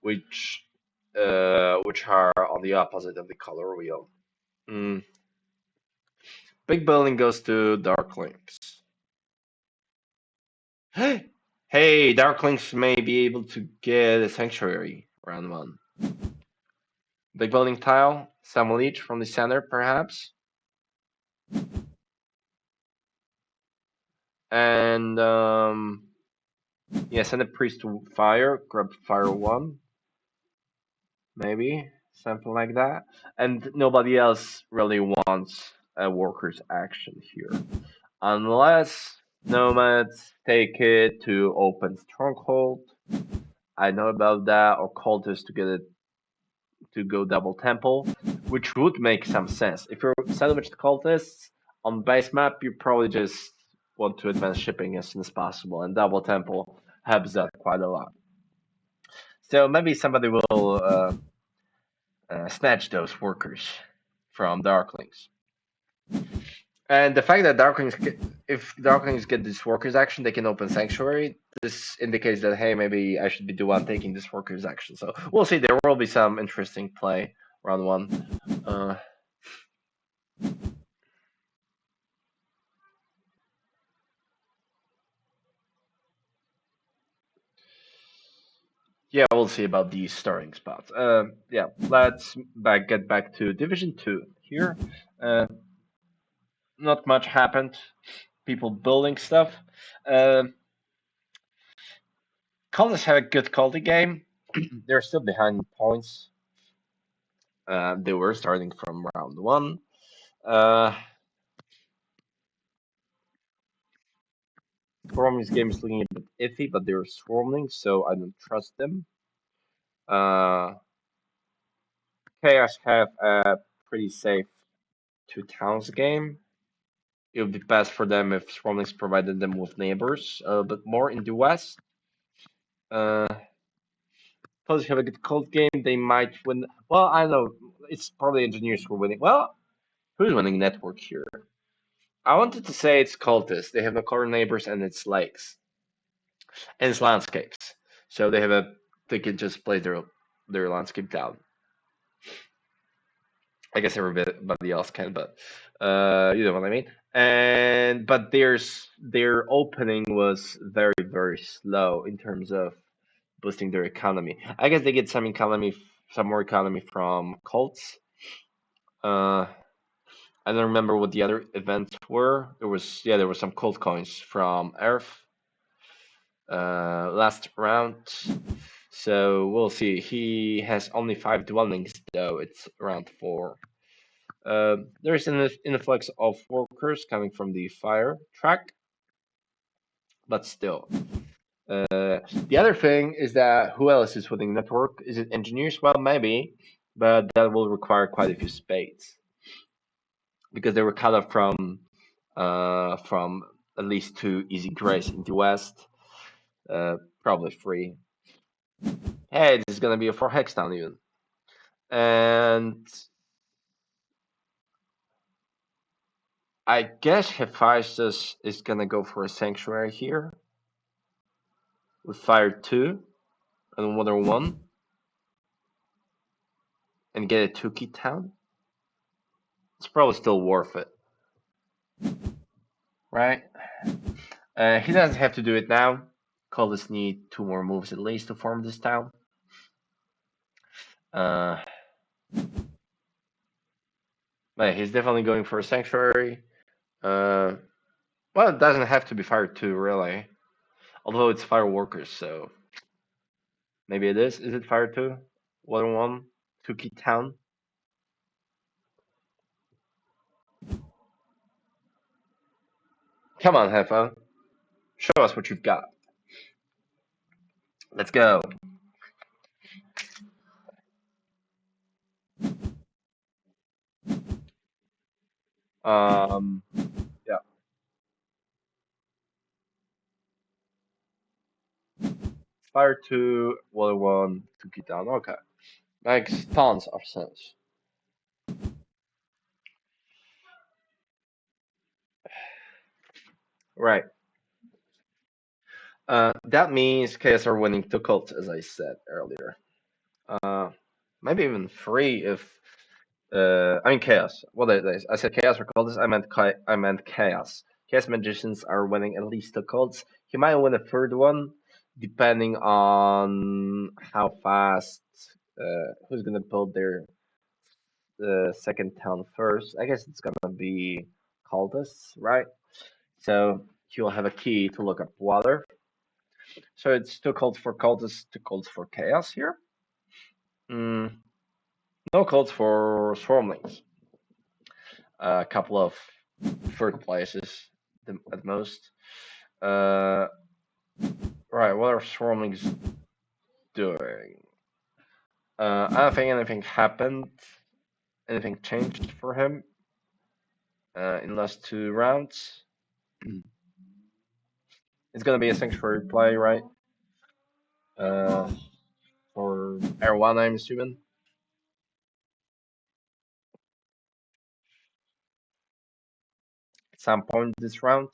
which which are on the opposite of the color wheel. Mm. Big building goes to Darklings. Hey, Darklings may be able to get a sanctuary round one. Big building tile, some leech from the center, perhaps. And yeah, send a priest to fire, grab fire one, maybe something like that. And nobody else really wants a worker's action here, unless nomads take it to open stronghold. I know about that, or cultists to get it to go double temple, which would make some sense. If you're salvaged cultists on base map, you probably just want to advance shipping as soon as possible, and double temple helps that quite a lot. So maybe somebody will snatch those workers from Darklings. And the fact that if Darklings get this workers action, they can open Sanctuary. This indicates that, hey, maybe I should be the one taking this workers action. So we'll see. There will be some interesting play round one. Yeah, we'll see about these starting spots. Yeah, let's get back to Division 2 here. Uh, not much happened. People building stuff. Uh, Colts had a good quality game. They're still behind points. They were starting from round one. Uh, Swarmling's game is looking a bit iffy, but they're Swarmling, so I don't trust them. Uh, Chaos have a pretty safe two towns game. It would be best for them if Swarmlings provided them with neighbors a bit more in the west. Uh, Plus, have a good cult game, they might win. Well, I don't know. It's probably engineers who are winning. Well, who's winning network here? I wanted to say it's cultists. They have no core neighbors and it's lakes and it's landscapes. So they have a they can just play their landscape down. I guess everybody else can, but you know what I mean. And but their opening was very slow in terms of boosting their economy. I guess they get some more economy from cults. Uh, I don't remember what the other events were. There was some cult coins from Earth last round. So we'll see. He has only 5 dwellings though. It's around 4. There's an influx of workers coming from the fire track, but still. The other thing is that who else is within the network? Is it engineers? Well, maybe, but that will require quite a few spades because they were cut off from at least 2 easy grays in the west, probably 3. Hey, this is gonna be a 4 hex down even, and I guess Hephaestus is gonna go for a sanctuary here with fire 2 and water 1 and get a 2 key town. It's probably still worth it, right? He doesn't have to do it now. Cultists need 2 more moves at least to form this town. Uh, but he's definitely going for a sanctuary. Uh, well, it doesn't have to be fire 2 really, although it's fire workers, so maybe it is. Is it fire 2? Water 1, 2 key town. Come on, Heffa. Show us what you've got. Let's go. Um, yeah. Fire 2, water 1, 2 key down. Okay. Makes tons of sense. Right. That means KS are winning 2 cults, as I said earlier. Uh, Maybe even 3 if. I mean chaos. What I said chaos or cultists. I meant chaos. Chaos magicians are winning at least 2 cults. He might win a third one, depending on how fast. Who's gonna build their second town first? I guess it's gonna be cultists, right? So he'll have a key to look up water. So it's 2 cults for cultists, 2 cults for chaos here. Mm, no cults for swarmlings. A couple of third places at most. Uh, right, what are swarmlings doing? I don't think anything happened. Anything changed for him in last 2 rounds. It's gonna be a sanctuary play, right? Uh, for Air 1, I'm assuming. At some point this round.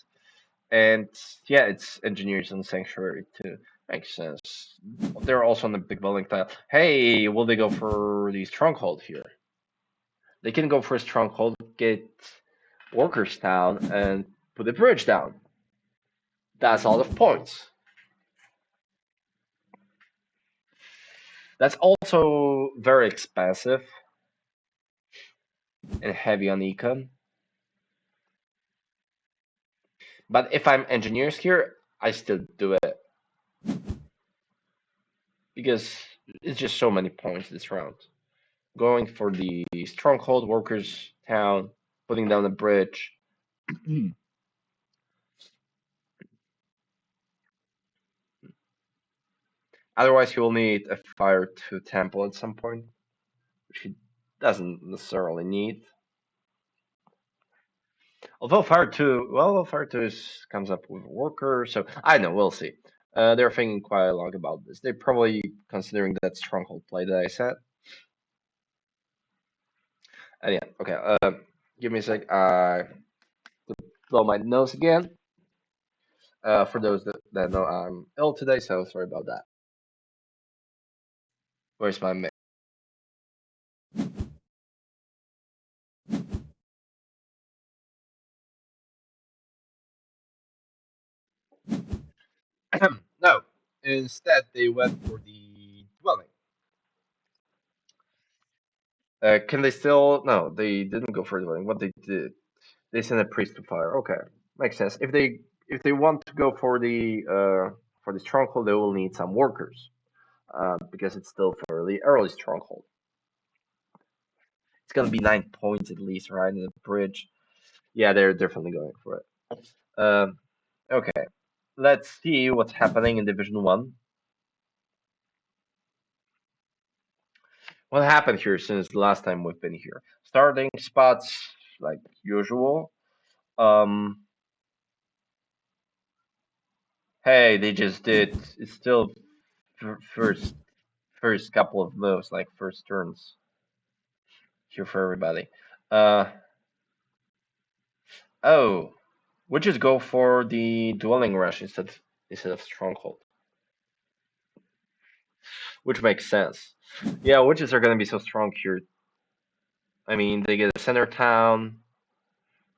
And yeah, it's engineers and sanctuary too. Makes sense. They're also on the big building tile. Hey, will they go for the stronghold here? They can go for a stronghold, get workers down, and put the bridge down. That's a lot of points. That's also very expensive and heavy on econ. But if I'm engineers here, I still do it because it's just so many points this round. Going for the stronghold workers town, putting down a bridge. Otherwise, he will need a fire to temple at some point, which he doesn't necessarily need. Although Fire 2 comes up with a worker, so I know, we'll see. They're thinking quite a lot about this. They're probably considering that stronghold play that I said. And yeah, okay, give me a sec. I blow my nose again. For those that know, I'm ill today, so sorry about that. Where's my mic? No, instead they went for the dwelling. Can they still? No, they didn't go for the dwelling. What they did, they sent a priest to fire. Okay, makes sense. If they want to go for the stronghold, they will need some workers. Because it's still fairly early stronghold. It's gonna be 9 points at least, right? In the bridge. Yeah, they're definitely going for it. Okay, let's see what's happening in Division One. What happened here since the last time we've been here? Starting spots like usual. Um, hey, they just did. It's still first couple of moves, like first turns here for everybody. Uh, oh, we just go for the dwelling rush instead of stronghold, which makes sense. Yeah, witches are gonna be so strong here. I mean, they get a center town,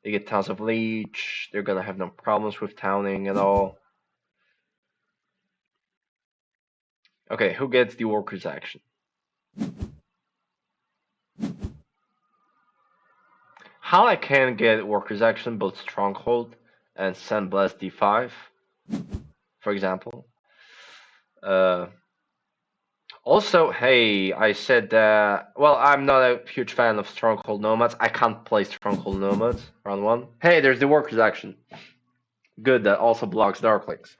they get towns of leech. They're gonna have no problems with towning at all. Okay, who gets the workers action? How I can get workers action both stronghold and send bless d5, for example. Uh, Also, hey, I said that. Well, I'm not a huge fan of Stronghold Nomads. I can't play Stronghold Nomads round one. Hey, there's the Workers action. Good, that also blocks Darklings.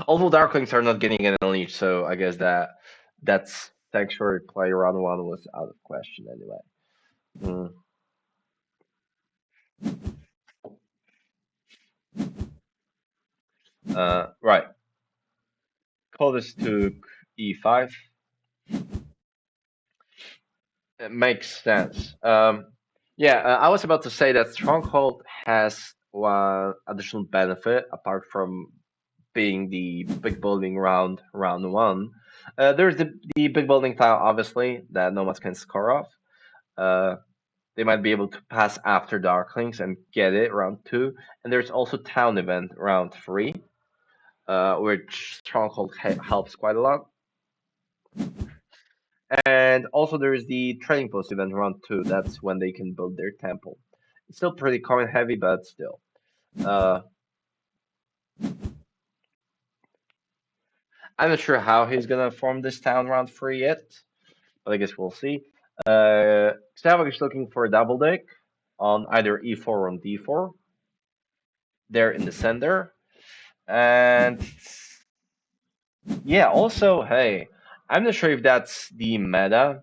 Although Darklings are not getting an unleash, so I guess that's Sanctuary play round one was out of question anyway. Mm. Right. Codus took e5. It makes sense. Yeah, I was about to say that Stronghold has one additional benefit apart from being the big building round one. There's the big building tile, obviously, that nomads can score off. Uh, they might be able to pass after Darklings and get it round two. And there's also town event round three, which Stronghold helps quite a lot. And also there's the trading post event round two. That's when they can build their temple. It's still pretty coin heavy, but still. Uh, I'm not sure how he's gonna form this town round three yet, but I guess we'll see. Savage is looking for a double deck on either e4 or on d4. There in the center. And yeah, also, hey, I'm not sure if that's the meta,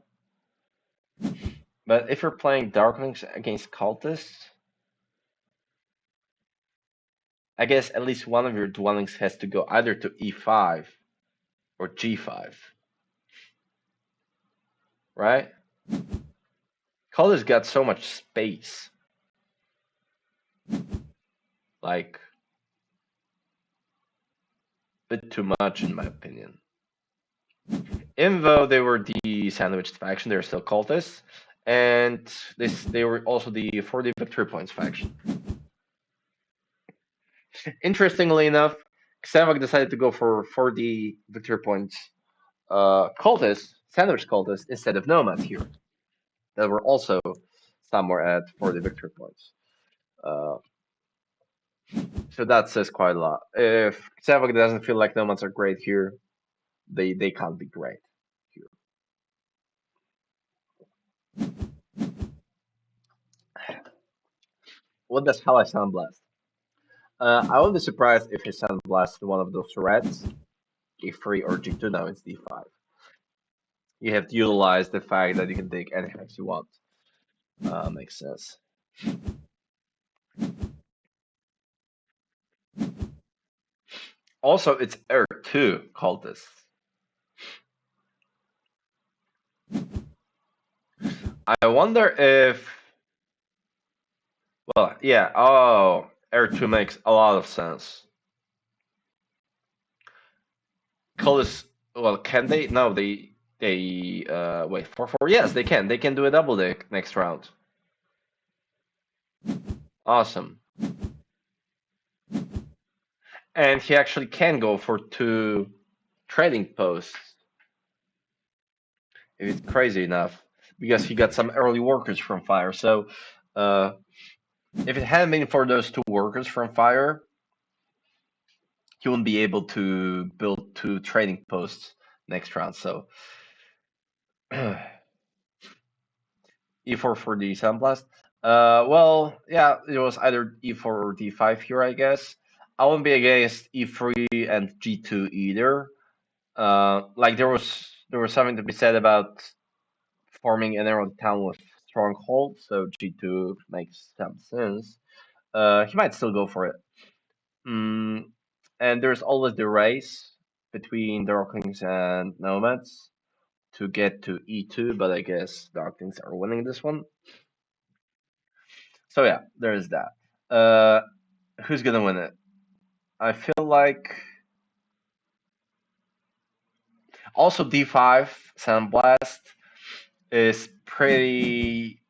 but if you're playing Darklings against Cultists, I guess at least one of your dwellings has to go either to e5 or g5, right? Cultists got so much space. Like, a bit too much in my opinion. Even though they were the sandwiched faction, they're still cultists, and they were also the 40 victory points faction. Interestingly enough, Xavok decided to go for 40 victory points cultists, sandwich cultists, instead of nomads here. That were also somewhere at 40 victory points. Uh, So that says quite a lot. If Savak doesn't feel like nomads are great here, they can't be great here. What does how I sound blast? I wouldn't be surprised if his sound blast one of those threats, G3 or G2. Now it's D5. You have to utilize the fact that you can take any hex you want. Makes sense. Also, it's R2 called this. I wonder if, well, yeah, oh, R2 makes a lot of sense. Colors, well, can they? No, wait, 4-4. Yes, they can. They can do a double deck next round. Awesome. And he actually can go for two trading posts if it's crazy enough because he got some early workers from Fire. So, uh, if it hadn't been for those two workers from Fire, he wouldn't be able to build two trading posts next round. So E4 for the Sandblast. Well, yeah, it was either E4 or D5 here, I guess. I wouldn't be against E3 and G2 either. Like there was something to be said about forming an emerald town with stronghold, so G2 makes some sense. He might still go for it. Mm, and there's always the race between the Rocklings and Nomads to get to E2, but I guess the Rocklings are winning this one. So yeah, there is that. Uh, who's gonna win it? I feel like also D5 Sandblast is pretty.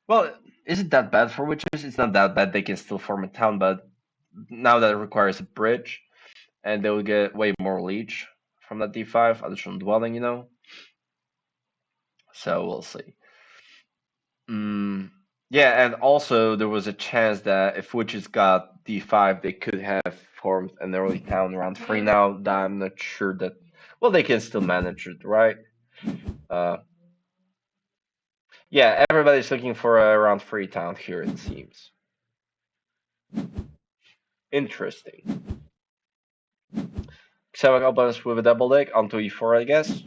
Well, isn't that bad for witches? It's not that bad. They can still form a town, but now that requires a bridge, and they will get way more leech from that D5 additional dwelling, So we'll see. Mm, yeah, and also there was a chance that if witches got D5, they could have formed an early town around 3. Now that I'm not sure that. Well, they can still manage it, right? Uh, yeah, everybody's looking for a round 3 town here, it seems. Interesting. Xavak opens with a double deck onto E4, I guess.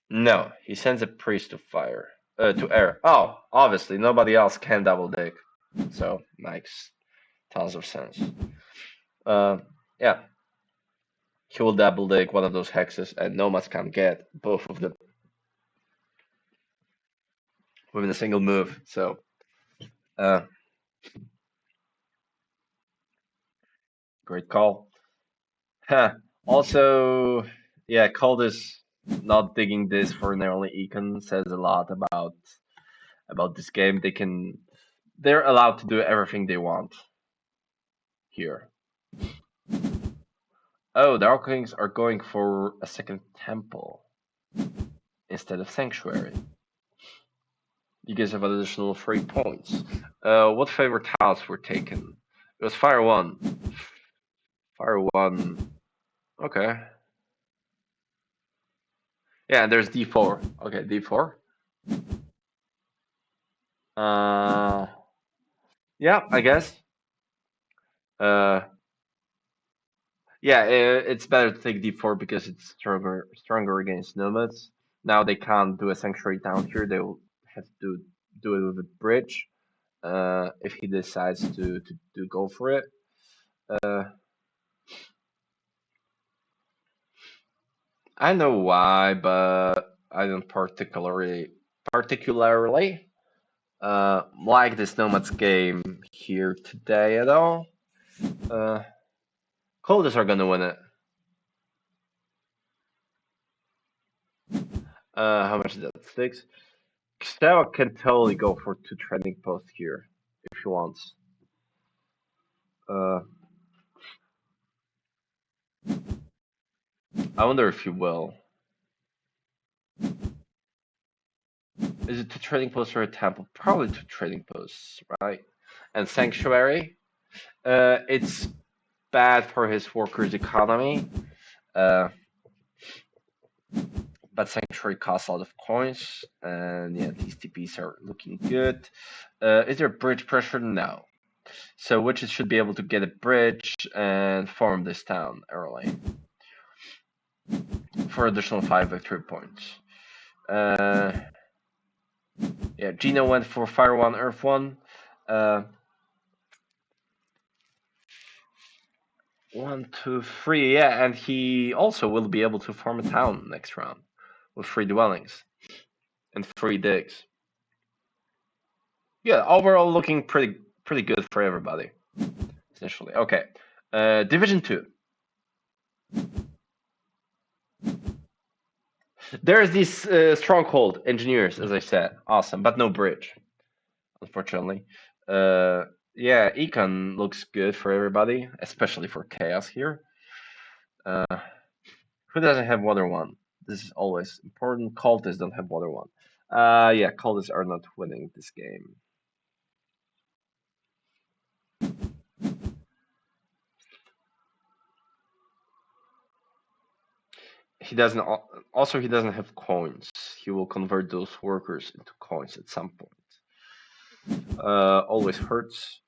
No, he sends a priest to fire. To air. Oh, obviously, nobody else can double deck. So, makes tons of sense. Uh, yeah, he will double deck one of those hexes, and nomads can get both of them within a single move. So, uh, great call. Huh. Also, yeah, Coldis not digging this for an early econ says a lot about this game. They're allowed to do everything they want here. Oh, the Arclings are going for a second temple instead of sanctuary. You guys have additional 3 points. What favorite tiles were taken? It was Fire 1. Fire 1. Okay. Yeah, and there's D4. Okay, D4. Uh, yeah, I guess. Uh, yeah, it's better to take D4 because it's stronger against nomads. Now they can't do a sanctuary down here. They will have to do it with a bridge. If he decides to go for it. Uh, I know why, but I don't particularly like this Nomads game here today at all. Uh, Colders are gonna win it. How much is that? 6. Stella can totally go for two trending posts here if he wants. Uh, I wonder if he will. Is it two trading posts or a temple? Probably two trading posts, right? And sanctuary. It's bad for his workers' economy. Uh, but sanctuary costs a lot of coins, and yeah, these TPs are looking good. Is there bridge pressure? No. So witches should be able to get a bridge and farm this town early for additional 5 victory points. Yeah, Gino went for Fire 1, Earth 1. 1, 2, 3. Yeah, and he also will be able to farm a town next round with 3 dwellings and 3 digs. Yeah, overall looking pretty good for everybody. Essentially, okay. Division 2. There's this stronghold engineers, as I said, awesome, but no bridge, unfortunately. Uh, yeah, econ looks good for everybody, especially for chaos here. Who doesn't have water 1? This is always important. Cultists don't have water 1. Yeah, cultists are not winning this game. He doesn't. Also, he doesn't have coins. He will convert those workers into coins at some point. Always hurts.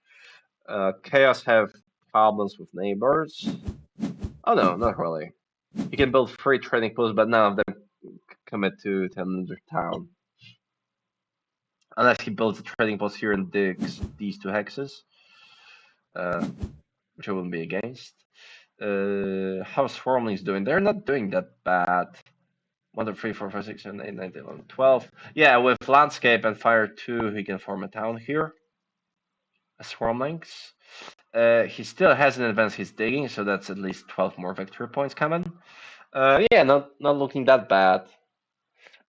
Chaos have problems with neighbors. Oh no, not really. You can build 3 trading posts, but none of them commit to another town. Unless he builds a trading post here and digs these 2 hexes, which I wouldn't be against. How's Swarmlings doing? They're not doing that bad. 1, 2, 3, 4, 5, 6, 7, 8, 9, 10, 11, 12. Yeah, with Landscape and Fire 2, he can form a town here. A Swarmlings. He still hasn't advanced his digging, so that's at least 12 more victory points coming. Yeah, not looking that bad.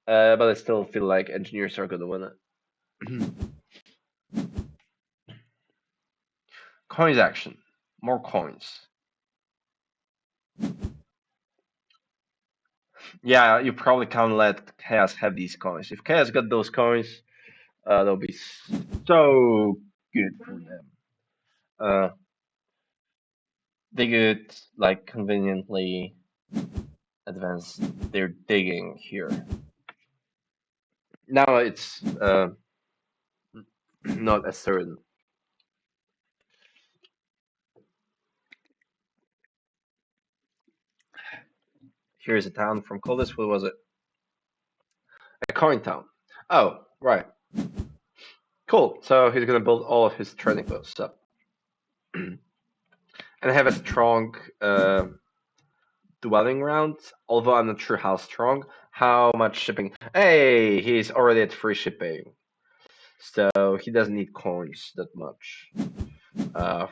But I still feel like engineers are gonna win it. Coins action. More coins. Yeah, you probably can't let Chaos have these coins. If Chaos got those coins, they'll be so good for them. Uh, they could like conveniently advance their digging here. Now it's not as certain. Here's a town from Coldest. What was it? A coin town. Oh, right. Cool. So he's gonna build all of his trading posts up, and have a strong dwelling round. Although I'm not sure how strong. How much shipping? Hey, he's already at free shipping, so he doesn't need coins that much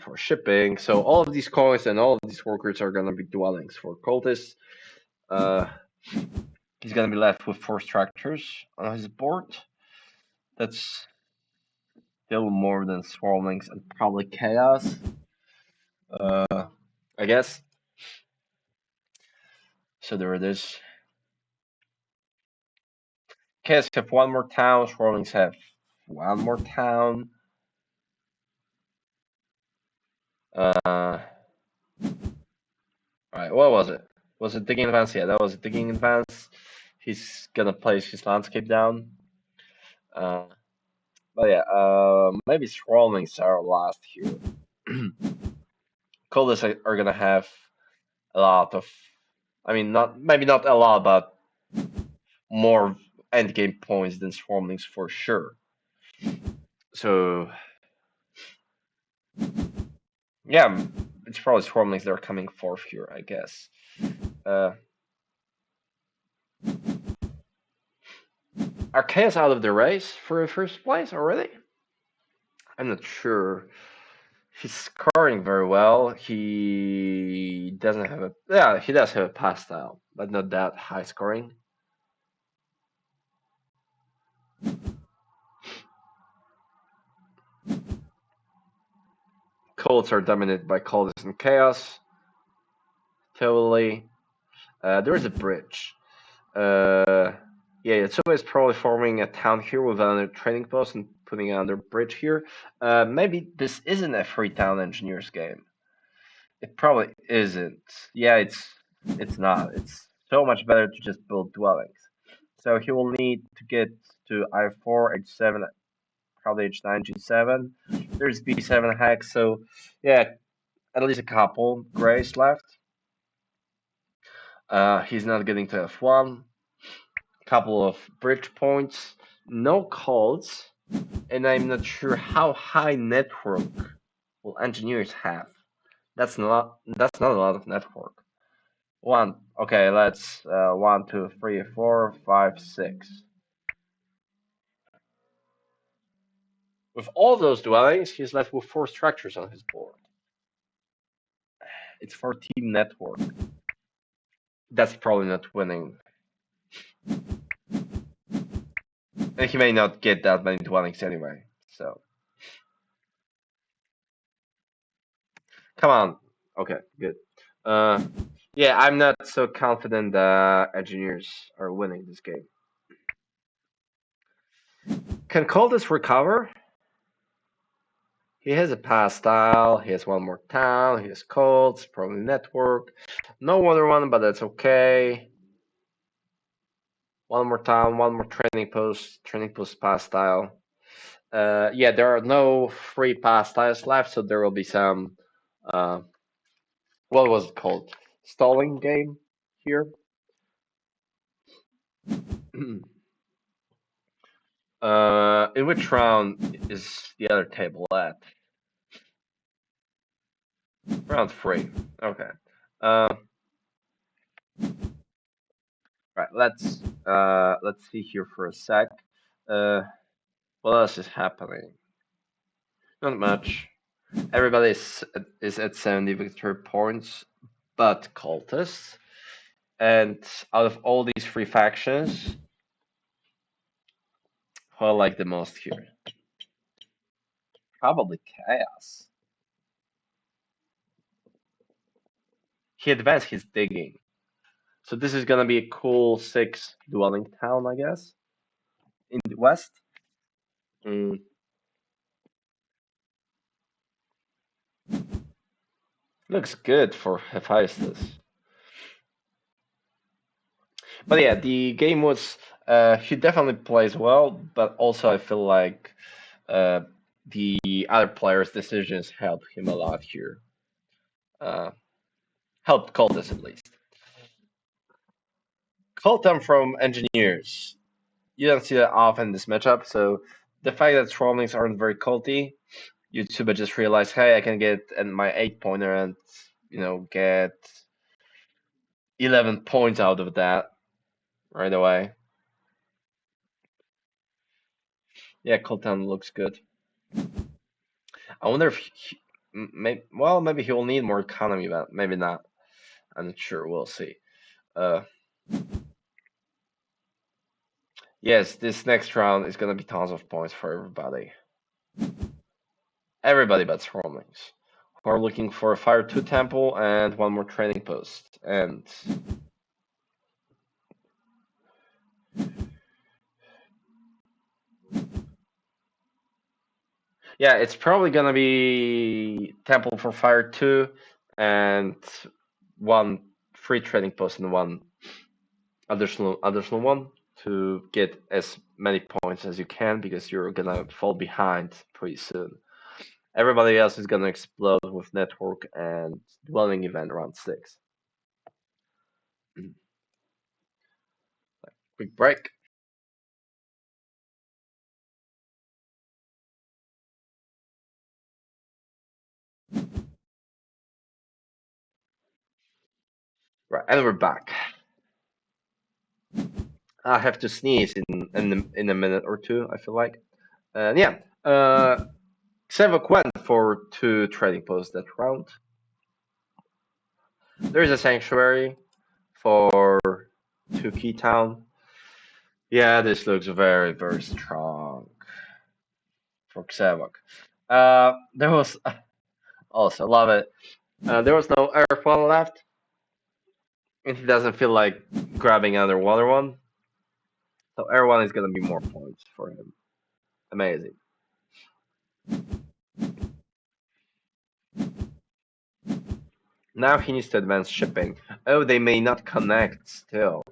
for shipping. So all of these coins and all of these workers are gonna be dwellings for cultists. He's gonna be left with 4 structures on his board. That's still more than Swarmlings and probably Chaos. I guess. So there it is. Chaos have 1 more town, Swarmlings have 1 more town. Alright, what was it? Was it digging advance? Yeah, that was digging advance. He's gonna place his landscape down. But yeah, maybe Swarmlings are last here. Coldest are gonna have a lot of, I mean, maybe not a lot, but more endgame points than Swarmlings for sure. So yeah, it's probably Swarmlings that are coming fourth here, I guess. Are Chaos out of the race for first place already? I'm not sure. He's scoring very well. He doesn't have a, yeah, he does have a pass style, but not that high scoring. Colts are dominated by Coldest and Chaos. Totally. There is a bridge. Yeah, Yeah, so it's probably forming a town here with another trading post and putting another bridge here. Maybe this isn't a Freetown Engineers game. It probably isn't. Yeah, it's not. It's so much better to just build dwellings. So he will need to get to I4, H7, probably H9, G7. There's B7 hex, so yeah, at least a couple grays left. He's not getting to F1. Couple of bridge points, no calls, and I'm not sure how high network will engineers have. That's not a lot of network. One, okay, let's 1, 2, 3, 4, 5, 6. With all those dwellings, he's left with 4 structures on his board. It's 14 network. That's probably not winning. And he may not get that many dwellings anyway, so. Come on. Okay, good. Uh, yeah, I'm not so confident that engineers are winning this game. Can Coldest recover? He has a pass style, he has one more town, he has Colts, probably network. No other one, but that's okay. One more town, one more training post pass style. Yeah, there are no free pass styles left, so there will be some, uh, what was it called? Stalling game here. In which round is the other table at? Round 3. Okay. Uh, right. Let's see here for a sec. Uh, what else is happening? Not much. Everybody is at 70 victory points, but cultists. And out of all these 3 factions, who I like the most here? Probably Chaos. He advanced his digging. So this is gonna be a cool 6 dwelling town, I guess, in the west. Mm, looks good for Hephaestus. But yeah, the game was. He definitely plays well, but also I feel like uh, the other players' decisions helped him a lot here. Uh, helped Cultus at least. Cultum from Engineers. You don't see that often in this matchup, so the fact that Trollings aren't very culty, YouTuber just realized, hey, I can get my 8-pointer and get 11 points out of that right away. Yeah, Colton looks good. I wonder if maybe he will need more economy, but maybe not. I'm not sure. We'll see. Uh, yes, this next round is gonna be tons of points for everybody. Everybody but Stromlings. We're looking for a Fire 2 Temple and one more training post. And yeah, it's probably gonna be Temple for Fire 2 and one free training post and one additional one to get as many points as you can because you're gonna fall behind pretty soon. Everybody else is gonna explode with network and dwelling event around 6. Quick break. Right, and we're back. I have to sneeze in a minute or two. I feel like, and yeah, Sevok went for 2 trading posts that round. There is a sanctuary for 2 key town. Yeah, this looks very strong for Xavok. There was also love it. There was no earth one left, and he doesn't feel like grabbing another water one. So everyone is gonna be more points for him. Amazing. Now he needs to advance shipping. Oh, they may not connect still.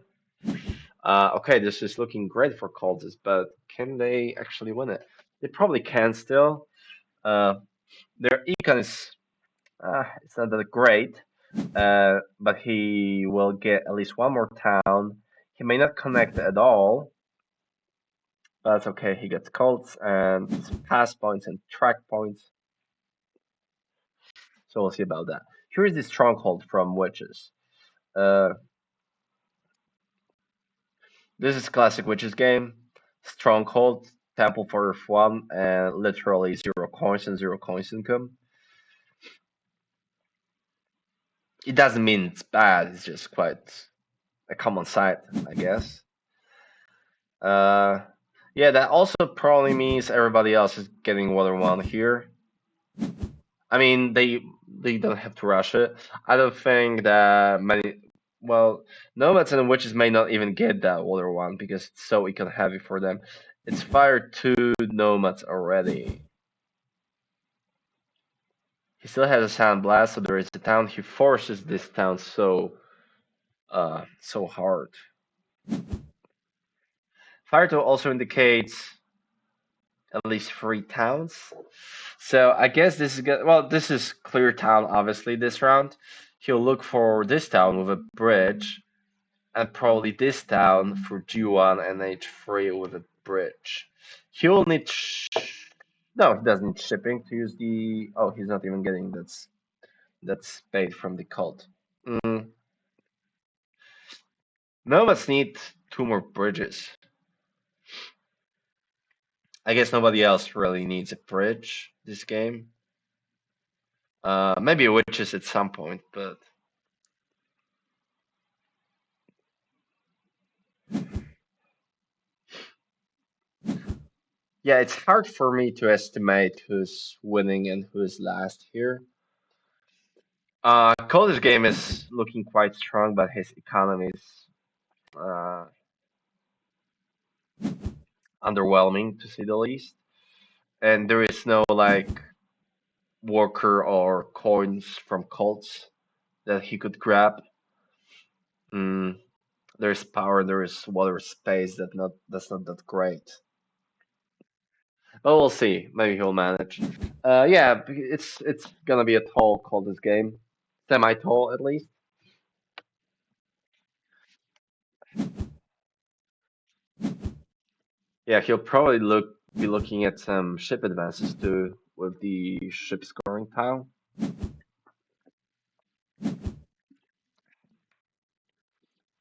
Okay, this is looking great for cultists, but can they actually win it? They probably can still. Uh, their econ is it's not that great, but he will get at least one more town. He may not connect at all, but that's okay. He gets cults and pass points and track points, so we'll see about that. Here is the stronghold from witches. Uh, this is classic witches game. Stronghold, temple for one, and literally 0 coins and 0 coins income. It doesn't mean it's bad. It's just quite a common sight, I guess. Uh, yeah, that also probably means everybody else is getting water one here. I mean, they don't have to rush it. I don't think that many. Well, nomads and witches may not even get that water one because it's so econ heavy for them. It's fired 2 nomads already. He still has a sound blast, so there is a town. He forces this town so hard. Fire 2 also indicates at least 3 towns. So I guess this is good. Well, this is clear town, obviously, this round. He'll look for this town with a bridge, and probably this town for G1 and H3 with a bridge. He'll need. No, he doesn't need shipping to use the. Oh, he's not even getting that's paid from the cult. Mm. Nomads need 2 more bridges. I guess nobody else really needs a bridge this game. Maybe witches at some point, but yeah, it's hard for me to estimate who's winning and who's last here. Calder's game is looking quite strong, but his economy is uh, underwhelming to say the least. And there is no like worker or coins from cults that he could grab. Mm, there's power, there is water space that's not that great. But we'll see. Maybe he'll manage. Yeah, it's gonna be a tall cultist game, semi-tall at least. Yeah, he'll probably be looking at some ship advances too with the ship scoring tile.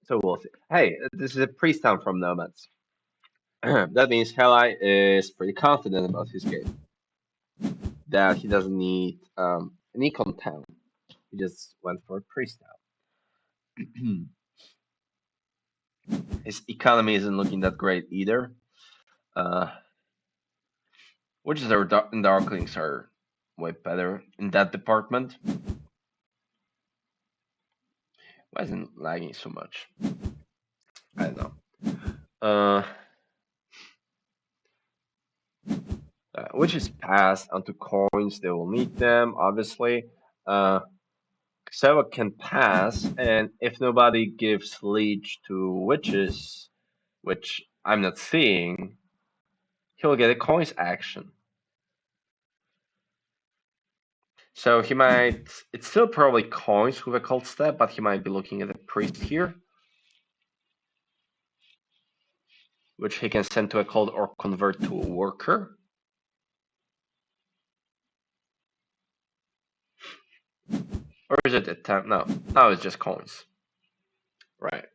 So we'll see. Hey, this is a priest town from Nomads. That means Heli is pretty confident about his game. That he doesn't need an econ town. He just went for a priest town. His economy isn't looking that great either. Uh, Witches are and Darklings are way better in that department. Why isn't it lagging so much? I don't know. Uh, Witches pass onto coins. They will need them, obviously. Xeva can pass, and if nobody gives leech to witches, which I'm not seeing, he'll get a coins action. So he might. It's still probably coins with a cold step, but he might be looking at a priest here, which he can send to a cold or convert to a worker. Or is it a time? No, now it's just coins. Right.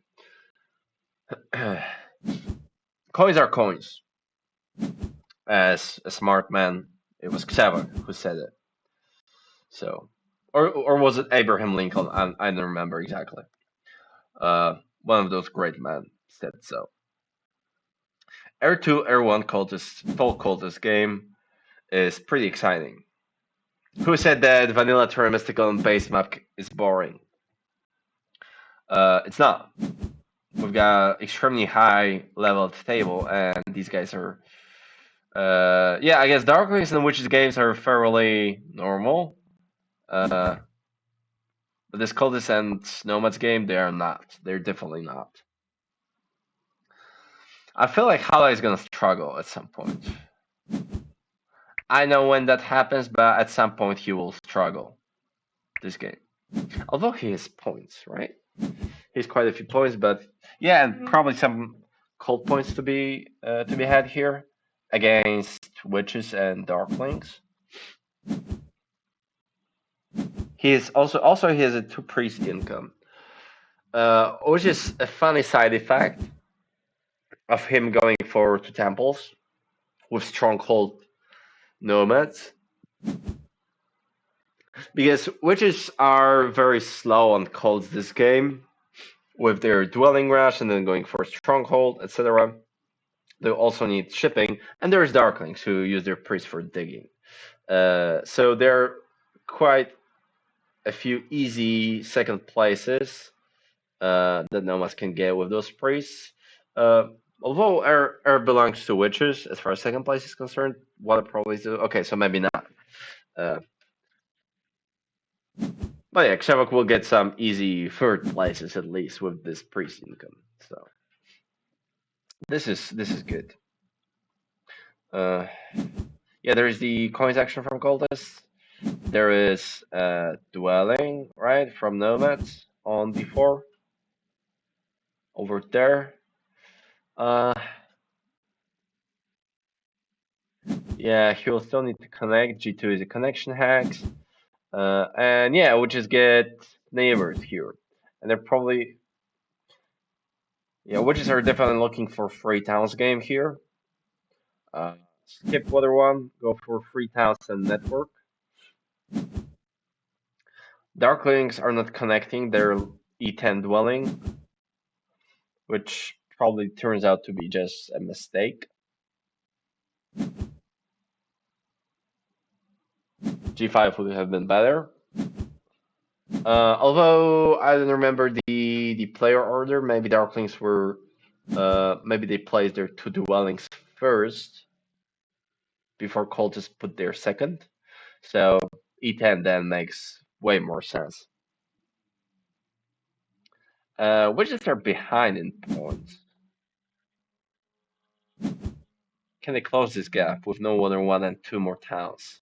Coins are coins. As a smart man, it was Xavier who said it. So, or was it Abraham Lincoln? I don't remember exactly. One of those great men said so. Air 2, Air 1 cultist, full cultist game is pretty exciting. Who said that vanilla Terra Mystical and base map is boring? It's not. We've got extremely high level at the table, and these guys are. Yeah, I guess Darklings and Witches games are fairly normal. Uh, but this Cultist and Nomads game, they are not. They're definitely not. I feel like Hala is gonna struggle at some point. I know when that happens, but at some point he will struggle this game. Although he has points, right? He's quite a few points, but yeah, and probably some cold points to be had here against Witches and Darklings. He is also he has a two priest income, which is a funny side effect of him going for two temples with stronghold nomads, because witches are very slow on colds this game with their dwelling rush and then going for stronghold, etc. They also need shipping, and there's darklings who use their priests for digging. So there are quite a few easy second places that nomads can get with those priests. Uh, although air belongs to witches as far as second place is concerned, water probably do. Okay, so maybe not. Uh, but yeah, Kshavok will get some easy third places at least with this priest income. So this is good. Uh, yeah, there is the coins action from Cultist. There is dwelling right from nomads on D4 over there. Uh, yeah, he will still need to connect. G2 is a connection hex. And yeah, we'll just get neighbors here. And they're probably, yeah, witches are definitely looking for free towns game here. Uh, skip weather one, go for free towns and network. Darklings are not connecting their E10 dwelling, which probably turns out to be just a mistake. G5 would have been better. Although I don't remember the player order, maybe Darklings were maybe they placed their two dwellings first before Cultists put their second. So E10 then makes way more sense. Witches are behind in points. Can they close this gap with no other one and two more towns?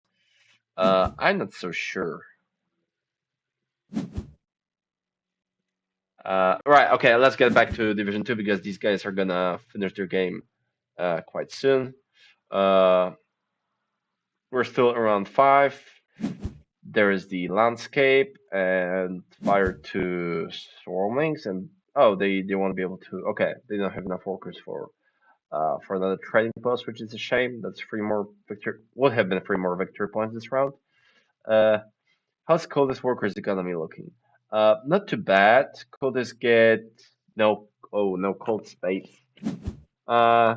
I'm not so sure. Right, okay, let's get back to Division 2 because these guys are gonna finish their game quite soon. Uh, we're still around 5. There is the landscape and fire to swarmlings, and oh, they want to be able to. Okay, they don't have enough workers for another trading post, which is a shame. That's three more victory would have been three more victory points this round. Uh, how's Coldest workers economy looking? Not too bad. Coldest get no cold space. Uh,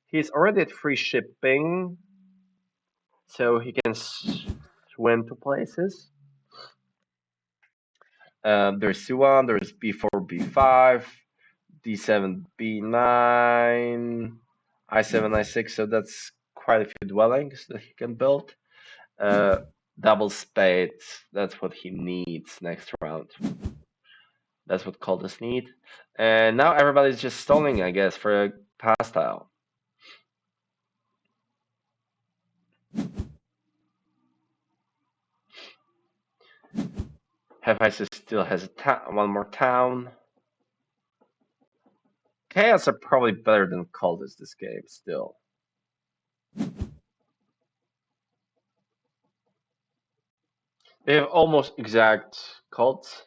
he's already at free shipping, so he can swim to places. There's C1, there's B4, B5, D7, B9, I7, I6, so that's quite a few dwellings that he can build. Uh, double spades, that's what he needs next round. That's what Cultists need. And now everybody's just stalling, I guess, for a pass tile. Hephaestus still has one more town. Chaos are probably better than Cultists this game, still. They have almost exact cults.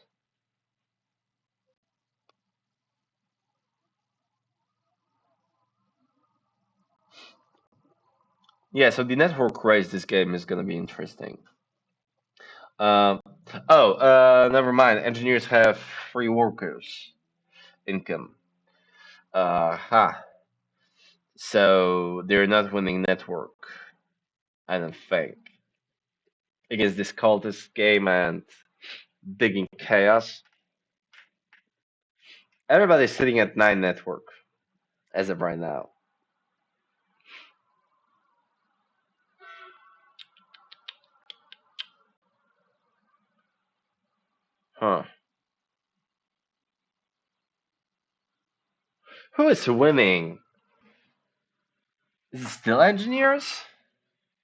Yeah, so the network race this game is gonna be interesting. Um, never mind. Engineers have free workers income. Ha. So they're not winning network. I don't think against this cultist game and digging chaos. Everybody's sitting at 9 network as of right now. Huh. Who is winning? Is it still engineers?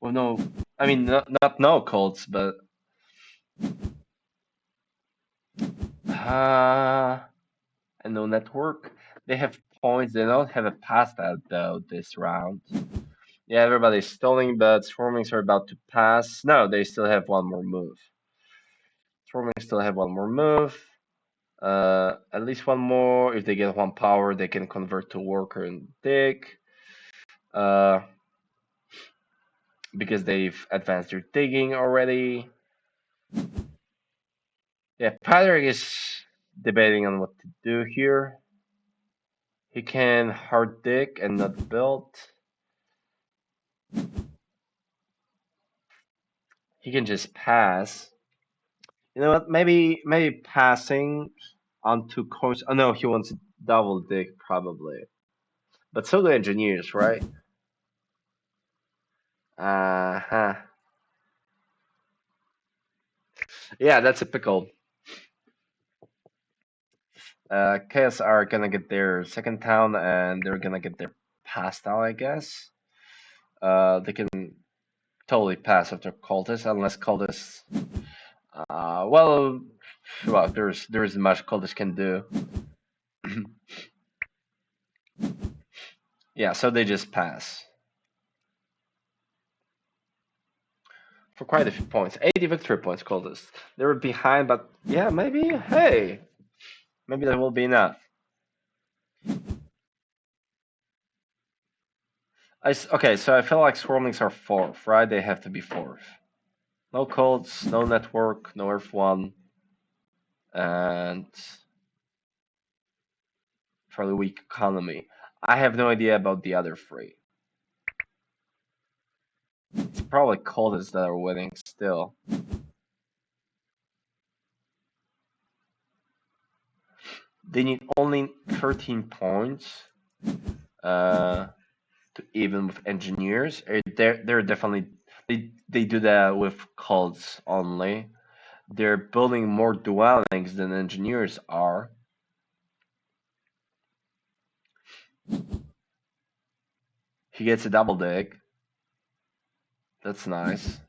Well, no. I mean, not no Colts, but. Uh, and no network. They have points. They don't have a pass out, though, this round. Yeah, everybody's stalling, but Swarmings are about to pass. No, they still have one more move. Swarmings still have one more move. At least one more. If they get one power, they can convert to Worker and Dig. Uh, because they've advanced their digging already. Yeah, Patrick is debating on what to do here. He can hard dig and not build. He can just pass. You know what? Maybe passing on two coins. Oh no, he wants to double dig probably. But so do engineers, right? Uh-huh. Yeah, that's a pickle. Chaos are gonna get their second town and they're gonna get their pass down, I guess. They can totally pass after cultists unless cultists. Well, there isn't much cultists can do. Yeah, so they just pass for quite a few points. 80 victory points, cultists. They were behind, but yeah, maybe. Hey, maybe that will be enough. Okay, so I feel like Swarmlings are fourth, right? They have to be fourth. No cults, no network, no Earth One, and fairly weak economy. I have no idea about the other three. It's probably cultists that are winning still. They need only 13 points to even with engineers. They're definitely they do that with cults only. They're building more dwellings than engineers are. He gets a double dig. That's nice.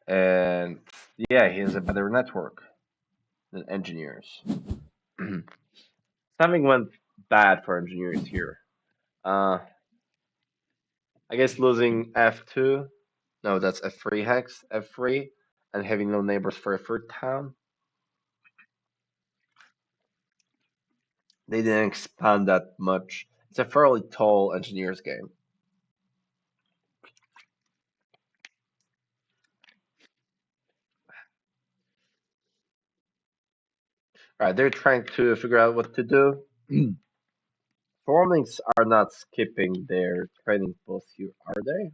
And yeah, he has a better network than engineers. Something went bad for engineers here. Uh, I guess losing F2. No, that's F3 hex, F3, and having no neighbors for a third town. They didn't expand that much. It's a fairly tall engineers game. Right, they're trying to figure out what to do. Formings are not skipping their training post here, are they?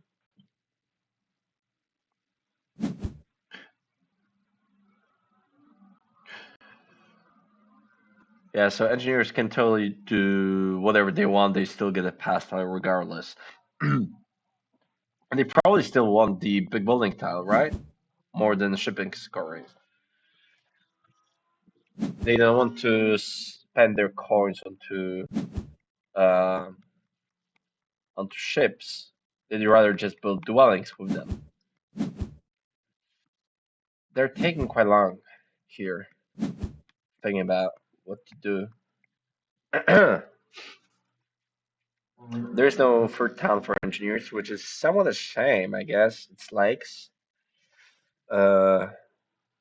Yeah, so engineers can totally do whatever they want. They still get a pass tile regardless. And they probably still want the big building tile, right? More than the shipping scoring. They don't want to spend their coins uh, onto ships. They'd rather just build dwellings with them. They're taking quite long here, thinking about what to do. There's no third town for engineers, which is somewhat a shame, I guess. It's lakes. Uh,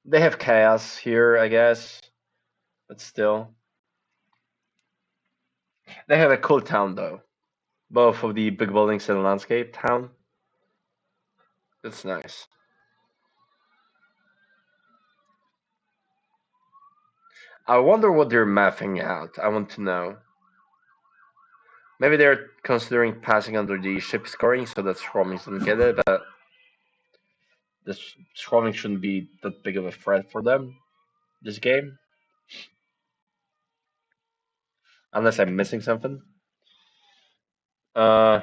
they have chaos here, I guess, but still, they have a cool town though. Both of the big buildings and landscape town. That's nice. I wonder what they're mapping out. I want to know. Maybe they're considering passing under the ship scoring so that Swarming doesn't get it, but the Swarming shouldn't be that big of a threat for them this game. Unless I'm missing something. Uh,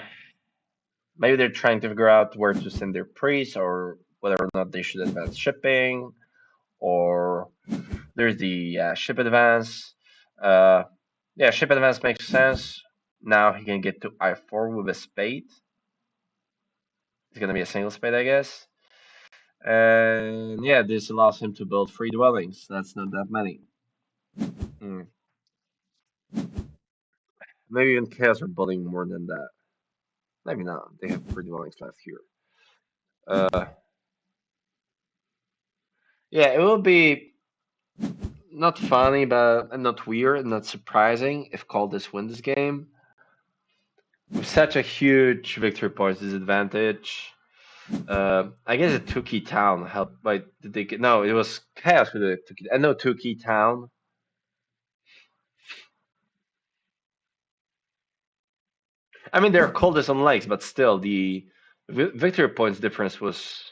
Maybe they're trying to figure out where to send their priests, or whether or not they should advance shipping, or there's the ship advance. Uh, yeah, ship advance makes sense. Now he can get to I4 with a spade. It's gonna be a single spade, I guess. And yeah, this allows him to build 3 dwellings. That's not that many. Hmm. Maybe even Chaos are building more than that. Maybe not. They have 3 dwellings left here. Uh, yeah, it will be not funny, but and not weird and not surprising if Caldas win this game with such a huge victory points disadvantage. I guess a two-key town helped. By did they get? No, it was Chaos with a two-key. I know two-key town. I mean, they're coldest on legs, but still, the victory points difference was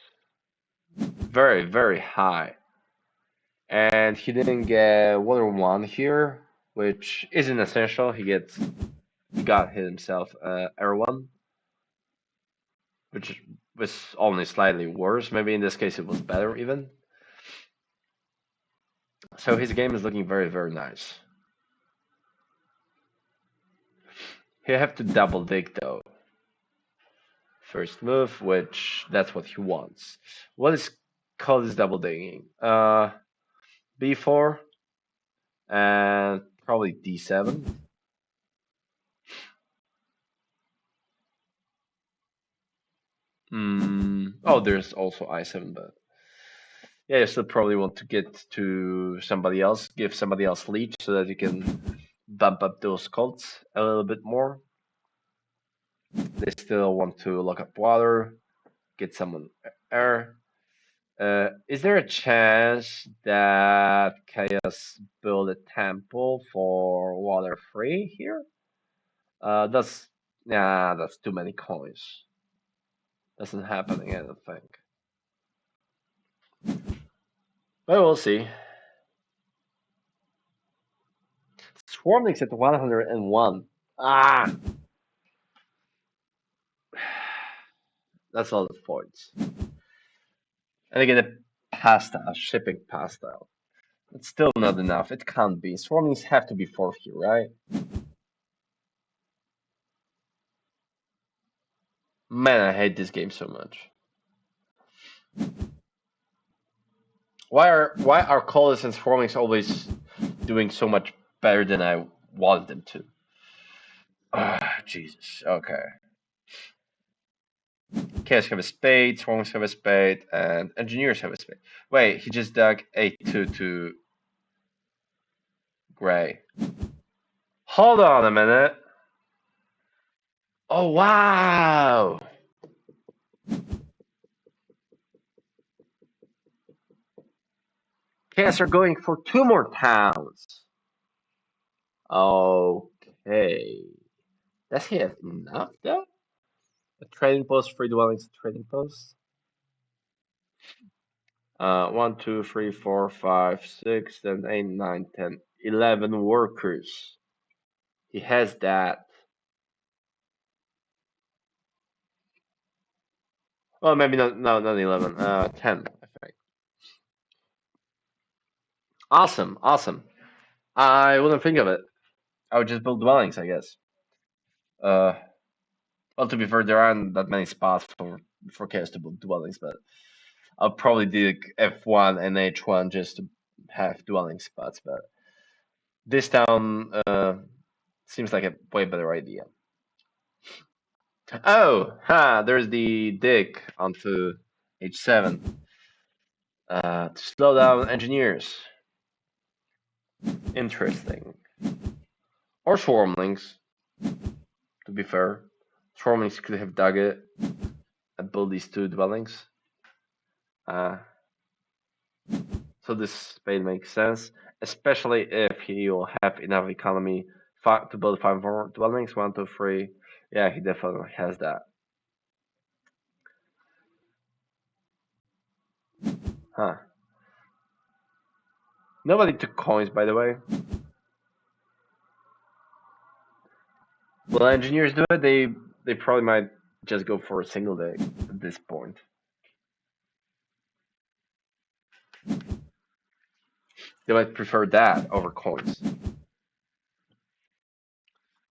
very, very high. And he didn't get 1-1 here, which isn't essential. He got himself R1, which was only slightly worse. Maybe in this case it was better even. So his game is looking very, very nice. He'll have to double dig though. First move, which that's what he wants. What is called is double digging? B4 and probably D7. Oh, there's also I7, but yeah, you still probably want to get to somebody else, give somebody else lead so that you can bump up those cults a little bit more. They still want to lock up water, get someone air. Is there a chance that Chaos build a temple for water free here? That's nah, that's too many coins. Doesn't happen again, I don't think. But we'll see. Swarmlings at 101. Ah, that's a lot of points. And again, a pasta, shipping pasta. It's still not enough. It can't be. Swarmlings have to be 4th here, right? Man, I hate this game so much. Why are Colossus and Swarmlings always doing so much better than I want them to? Ah, Jesus. Okay. Chaos have a spade, Swarmlings have a spade, and Engineers have a spade. Wait, he just dug a2 to gray. Hold on a minute. Oh, wow. Chaos are going for 2 more towns. Okay. Does he have enough, though? A trading post, 3 dwellings, trading post. 1, 2, 3, 4, 5, 6, 7, 8, 9, 10, 11 workers. He has that. Well, maybe not. No, not 11. 10. I think. Awesome, awesome. I wouldn't think of it. I would just build dwellings, I guess. Uh, well, to be fair, there aren't that many spots for chaos to build dwellings, but I'll probably do F1 and H1 just to have dwelling spots. But this town seems like a way better idea. Oh, there's the dig onto H7 to slow down engineers. Interesting. Or swarmlings, to be fair. Swarmlings could have dug it and built these 2 dwellings. Uh, so this spade makes sense, especially if he will have enough economy to build 5 more dwellings. 1, 2, 3. Yeah, he definitely has that. Huh. Nobody took coins, by the way. Will engineers do it? They probably might just go for a single day at this point. They might prefer that over coins.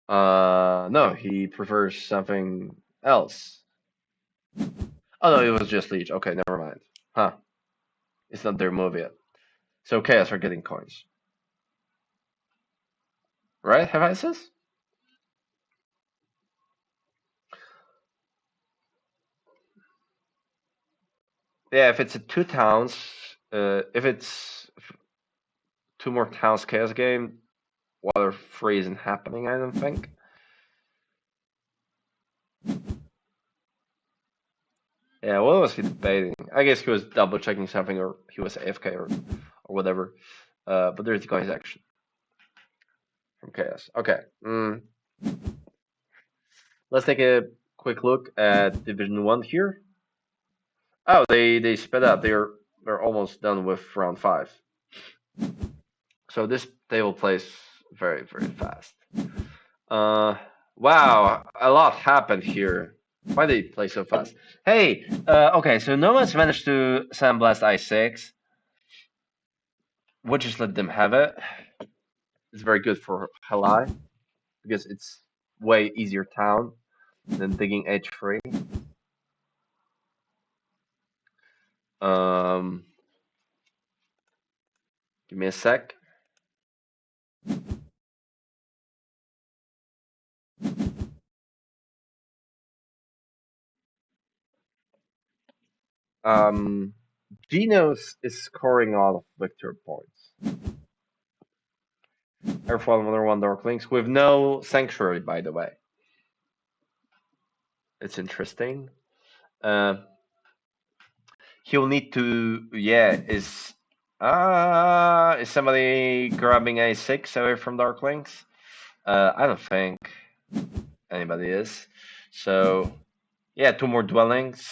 No, he prefers something else. Oh no, it was just Leech. Okay, never mind. Huh? It's not their move yet. So Chaos are getting coins, right? Have I says? Yeah, if it's a two towns, if it's two more towns Chaos game, Water Free isn't happening. I don't think. Yeah, what was he debating? I guess he was double checking something, or he was AFK, or whatever. But there's the coins action from Chaos. Okay. Let's take a quick look at Division One here. Oh, they sped up. They're almost done with round five. So this table plays very fast. Uh, wow, a lot happened here. Why they play so fast? Hey, okay, so Nomads managed to sandblast I6. We'll just let them have it. It's very good for Halai because it's way easier town than digging H3. Um, give me a sec. Um, Genos is scoring a lot of victory points. Airfall another one Dark Links with no Sanctuary, by the way. It's interesting. Uh, he'll need to, yeah, is somebody grabbing A6 away from Dark Links? I don't think anybody is. So, yeah, two more dwellings,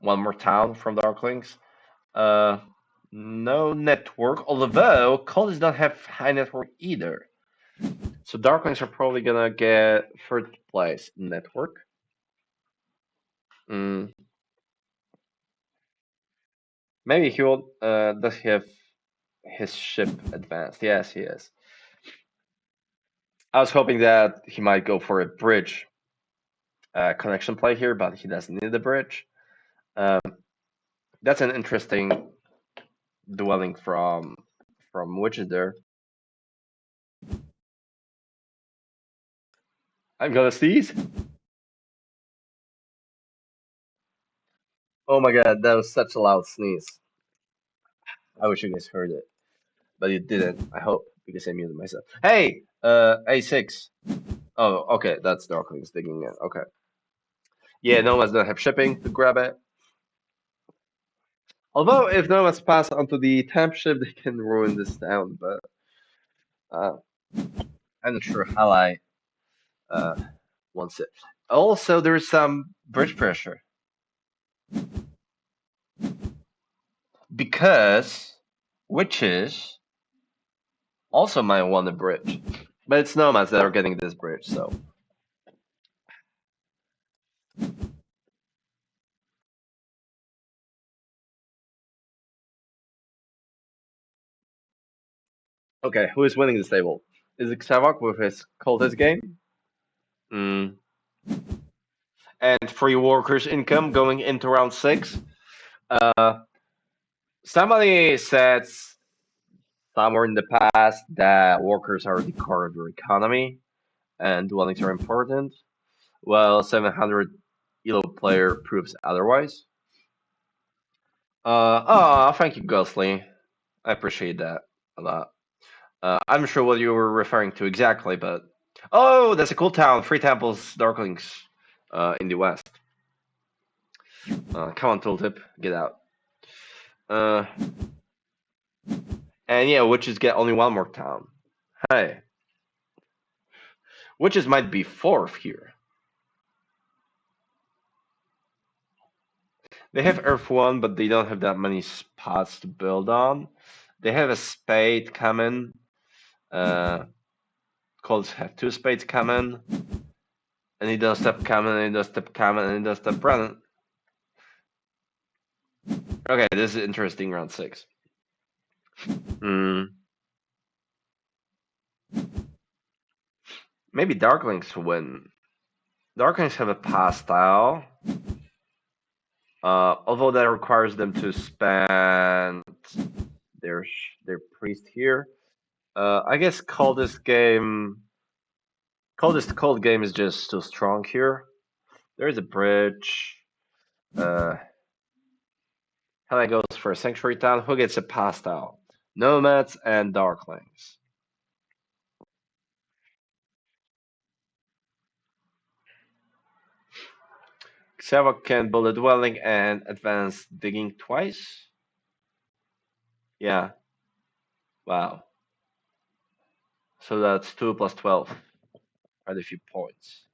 one more town from Dark Links. No network, although Cold does not have high network either. So Darklings are probably gonna get third place in network. Mm, maybe he will. Does he have his ship advanced? Yes, he is. I was hoping that he might go for a bridge connection play here, but he doesn't need the bridge. Um, that's an interesting dwelling from which is there. I'm gonna sneeze. Oh my god, that was such a loud sneeze. I wish you guys heard it, but you didn't. I hope because I muted myself. Hey, A6. Oh, okay, that's Darklings digging in. Okay. Yeah, nomads don't have shipping to grab it. Although, if nomads pass onto the temp ship, they can ruin this town, but uh, I'm not sure how I uh, wants it. Also, there's some bridge pressure because witches also might want a bridge, but it's nomads that are getting this bridge, so. Okay, who is winning this table? Is it Xavok with his cultist game? Mm. And free workers income going into round 6? Uh, somebody said somewhere in the past that workers are the core of your economy and dwellings are important. Well, 700 Elo player proves otherwise. Thank you, Ghostly. I appreciate that a lot. I'm not sure what you were referring to exactly, but oh, that's a cool town. Three temples, Darklings, in the west. Come on, Tooltip, get out. Uh, and yeah, witches get only one more town. Hey, witches might be fourth here. They have Earth 1, but they don't have that many spots to build on. They have a spade coming. Uh, Cultists have two spades coming, and he does step coming, and he does step coming, and he does step running. Okay, this is interesting. Round six. Hmm. Maybe Darklings win. Darklings have a pass style, although that requires them to spend their priest here. I guess cold game is just too strong here. There is a bridge. Uh, Helen goes for a sanctuary town. Who gets a pass style? Nomads and Darklings. Xavok can build a dwelling and advance digging twice. Yeah, wow. So that's 2 plus 12. Quite a few points.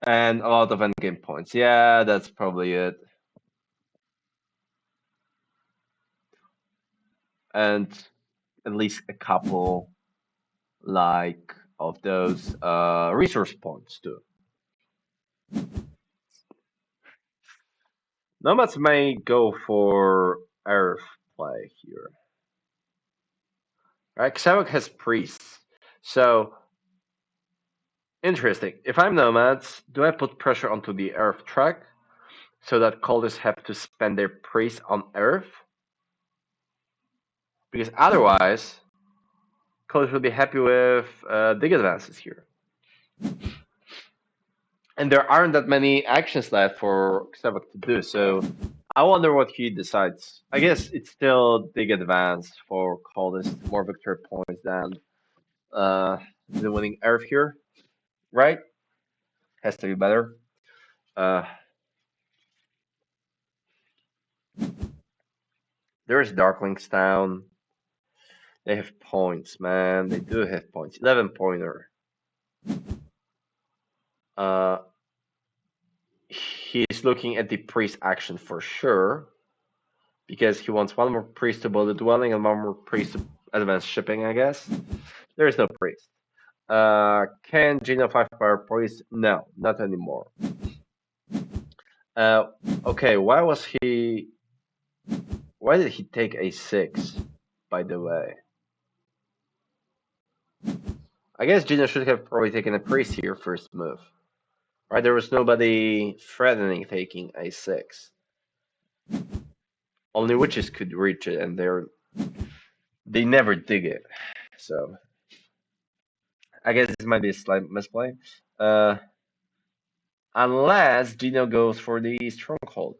And a lot of endgame points. Yeah, that's probably it. And at least a couple like of those resource points too. Nomads may go for Earth play here. Right? Xavok has priests. So interesting. If I'm Nomads, do I put pressure onto the Earth track so that cultists have to spend their priests on Earth? Because otherwise, cultists will be happy with dig advances here. And there aren't that many actions left for Xavok to do, so I wonder what he decides. I guess it's still dig advance for cultists, more victory points than winning Earth here, right? Has to be better. Uh, there's Darklings Town. They have points, man. They do have points. 11 pointer. Uh, he's looking at the priest action for sure because he wants one more priest to build a dwelling and one more priest to advance shipping, I guess. There is no priest. Can Gino 5 power priest? No, not anymore. Uh, okay, why did he take a6, by the way? I guess Gino should have probably taken a priest here first move. Right, there was nobody threatening taking a6. Only witches could reach it, and they never dig it. So I guess this might be a slight misplay. Uh, unless Gino goes for the stronghold.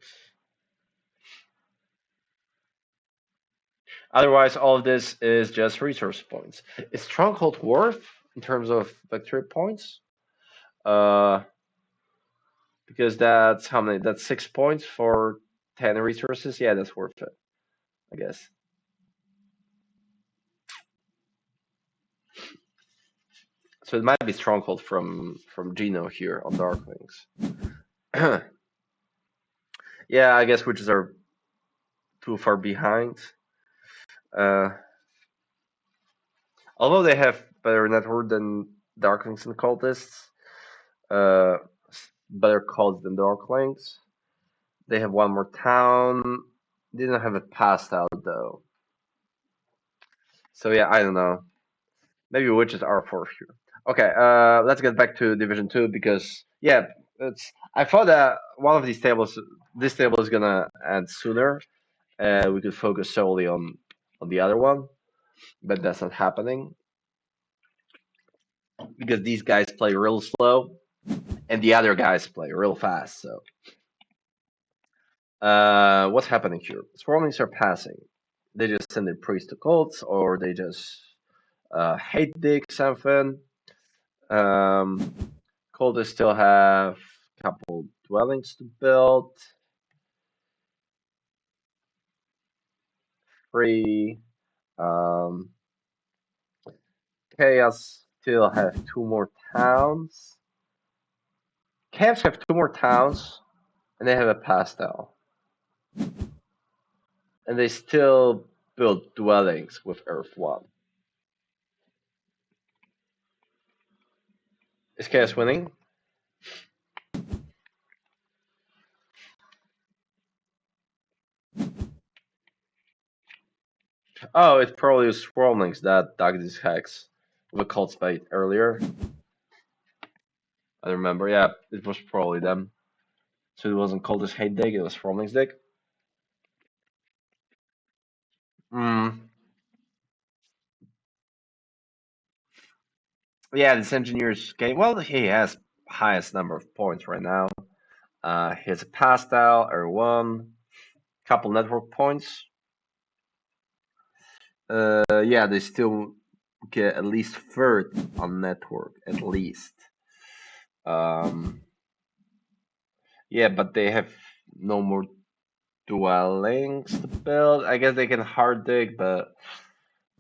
Otherwise, all of this is just resource points. Is stronghold worth in terms of victory points? Uh, because that's how many? That's 6 points for 10 resources. Yeah, that's worth it, I guess. So it might be stronghold from Gino here on Darklings. Yeah, I guess witches are too far behind. Uh, although they have better network than Darklings and Cultists, uh, better cults than Darklings. They have one more town. They don't have a pass out though. So yeah, I don't know. Maybe witches are for here. Okay, let's get back to Division Two because yeah, it's. I thought that one of this table is gonna end sooner. We could focus solely on the other one, but that's not happening because these guys play real slow and the other guys play real fast. So, what's happening here? Swarmlings are passing. They just send their priests to cults, or they just hate dig something. Um, cultists still have a couple dwellings to build. Three. Um, Chaos still have two more towns. Camps have two more towns, and they have a pastel. And they still build dwellings with Earth 1. Is Chaos winning? Oh, it's probably Swirlings that dug these hacks with a cold spade earlier. I remember, yeah, it was probably them. So it wasn't called as hate dig, it was Swirlings dig. Hmm. Yeah, this engineer's game. Well, he has highest number of points right now. He has a pass style, R1, couple network points. Yeah, they still get at least third on network, at least. Um, yeah, but they have no more dwellings to build. I guess they can hard dig, but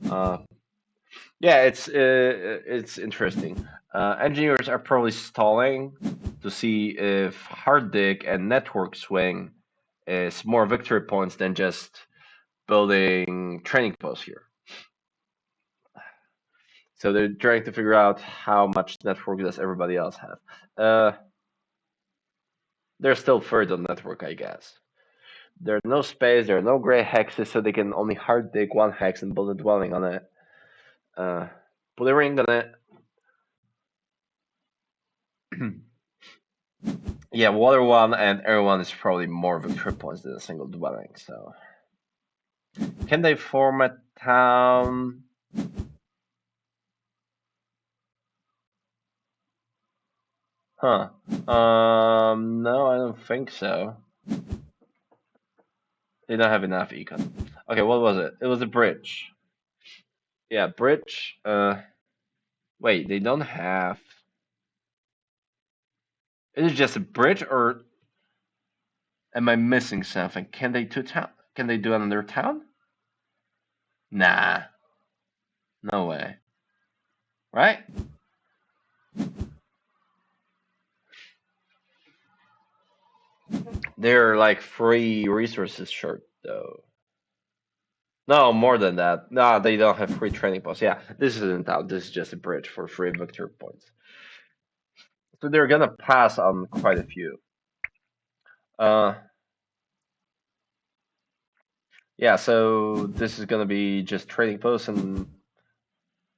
uh, yeah, it's interesting. Engineers are probably stalling to see if hard dig and network swing is more victory points than just building training posts here. So they're trying to figure out how much network does everybody else have. Uh, they're still third on network, I guess. There are no space, there are no gray hexes, so they can only hard dig one hex and build a dwelling on it. Put a ring on it. Yeah, water one and air one is probably more victory points than a single dwelling. So, can they form a town? Huh? No, I don't think so. They don't have enough econ. Okay, what was it? It was a bridge. Yeah, bridge. Wait, they don't have. Is it just a bridge, or am I missing something? Can they do town? Can they do another town? Nah, no way. Right? They're like 3 resources short, though. No, more than that. No, they don't have free training posts. Yeah, this isn't out. This is just a bridge for free victory points. So they're gonna pass on quite a few. Uh, yeah. So this is gonna be just training posts, and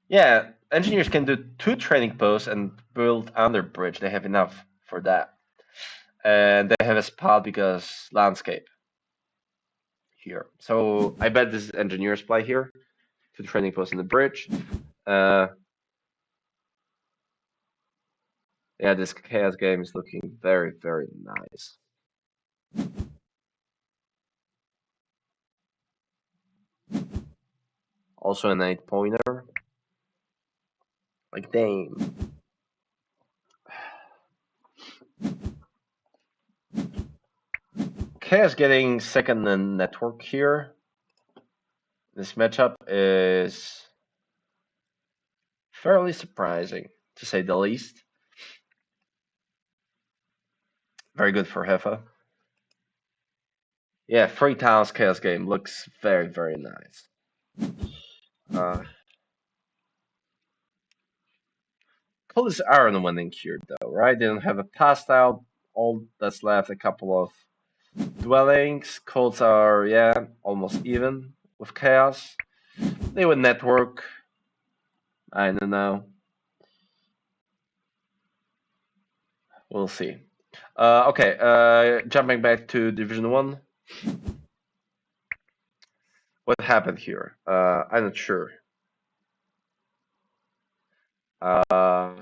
yeah, engineers can do 2 training posts and build under bridge. They have enough for that, and they have a spot because landscape here. So I bet this is engineers play here. 2 training posts in the bridge. Uh, yeah, this chaos game is looking very, very nice. Also an 8 pointer. Like, damn. Chaos getting second in network here. This matchup is fairly surprising, to say the least. Very good for Hefa. Yeah, 3 towns chaos game looks very, very nice. Cold is Iron winning here, though, right? They don't have a pass out. All that's left, a couple of dwellings. Colds are, yeah, almost even with chaos. They would network. I don't know. We'll see. Okay, jumping back to Division 1. What happened here? I'm not sure. Uh,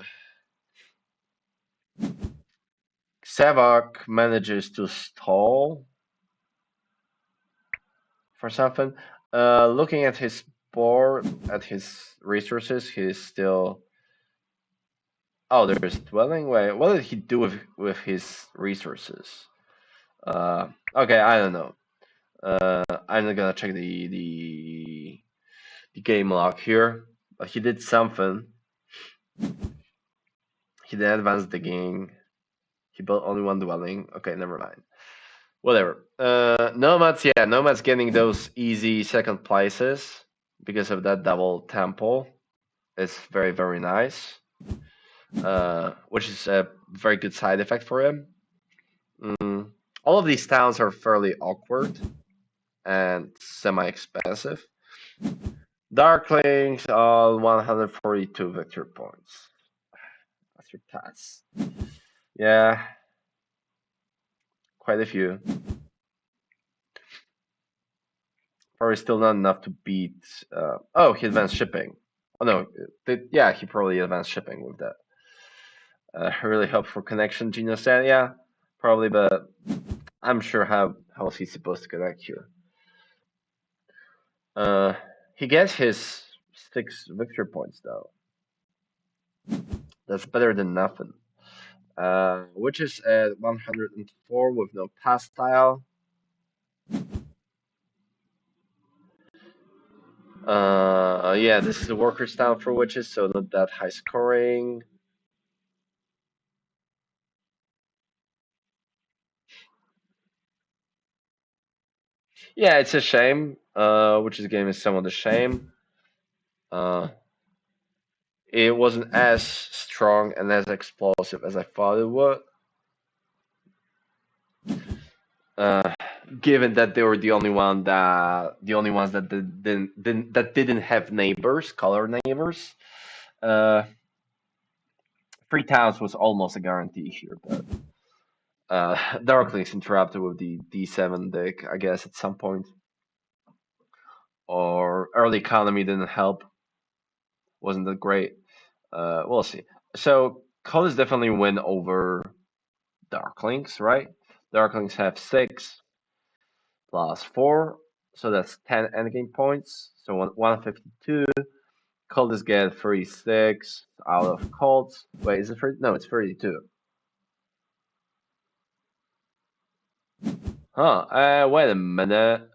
Savak manages to stall for something. Looking at his board, at his resources, he's still. Oh, there's dwelling. Wait, what did he do with his resources? Okay, I don't know. I'm not gonna check the game log here, but he did something. He didn't advance the game. He built only 1 dwelling. Okay, never mind. Whatever. Nomads, yeah, Nomads getting those easy second places because of that double temple. It's very, very nice. which is a very good side effect for him. Mm, all of these towns are fairly awkward and semi-expensive. Darklings on 142 victory points. That's your task. Yeah, quite a few. Probably still not enough to beat. Oh, he advanced shipping. Oh no, yeah, he probably advanced shipping with that. Really helpful connection, Gino said. Yeah, probably, but I'm sure how is he supposed to connect here? Uh, he gets his 6 victory points though. That's better than nothing. Which is at 104 with no pass style. Yeah, this is a worker style for witches, so not that high scoring. Yeah, it's a shame. Witches game is somewhat a shame. Uh, it wasn't as strong and as explosive as I thought it would. Uh, given that they were the only ones that didn't have neighbors, color neighbors. Uh, 3 towns was almost a guarantee here, but Darklings interrupted with the D7 deck, I guess, at some point. Or early economy didn't help, wasn't that great. We'll see. So colors definitely win over Darklings, right? Darklings have 6 plus 4, so that's 10 endgame points. So 152. Cultists get 36 out of cults. Wait, is it 30? No, it's 32. Huh, wait a minute.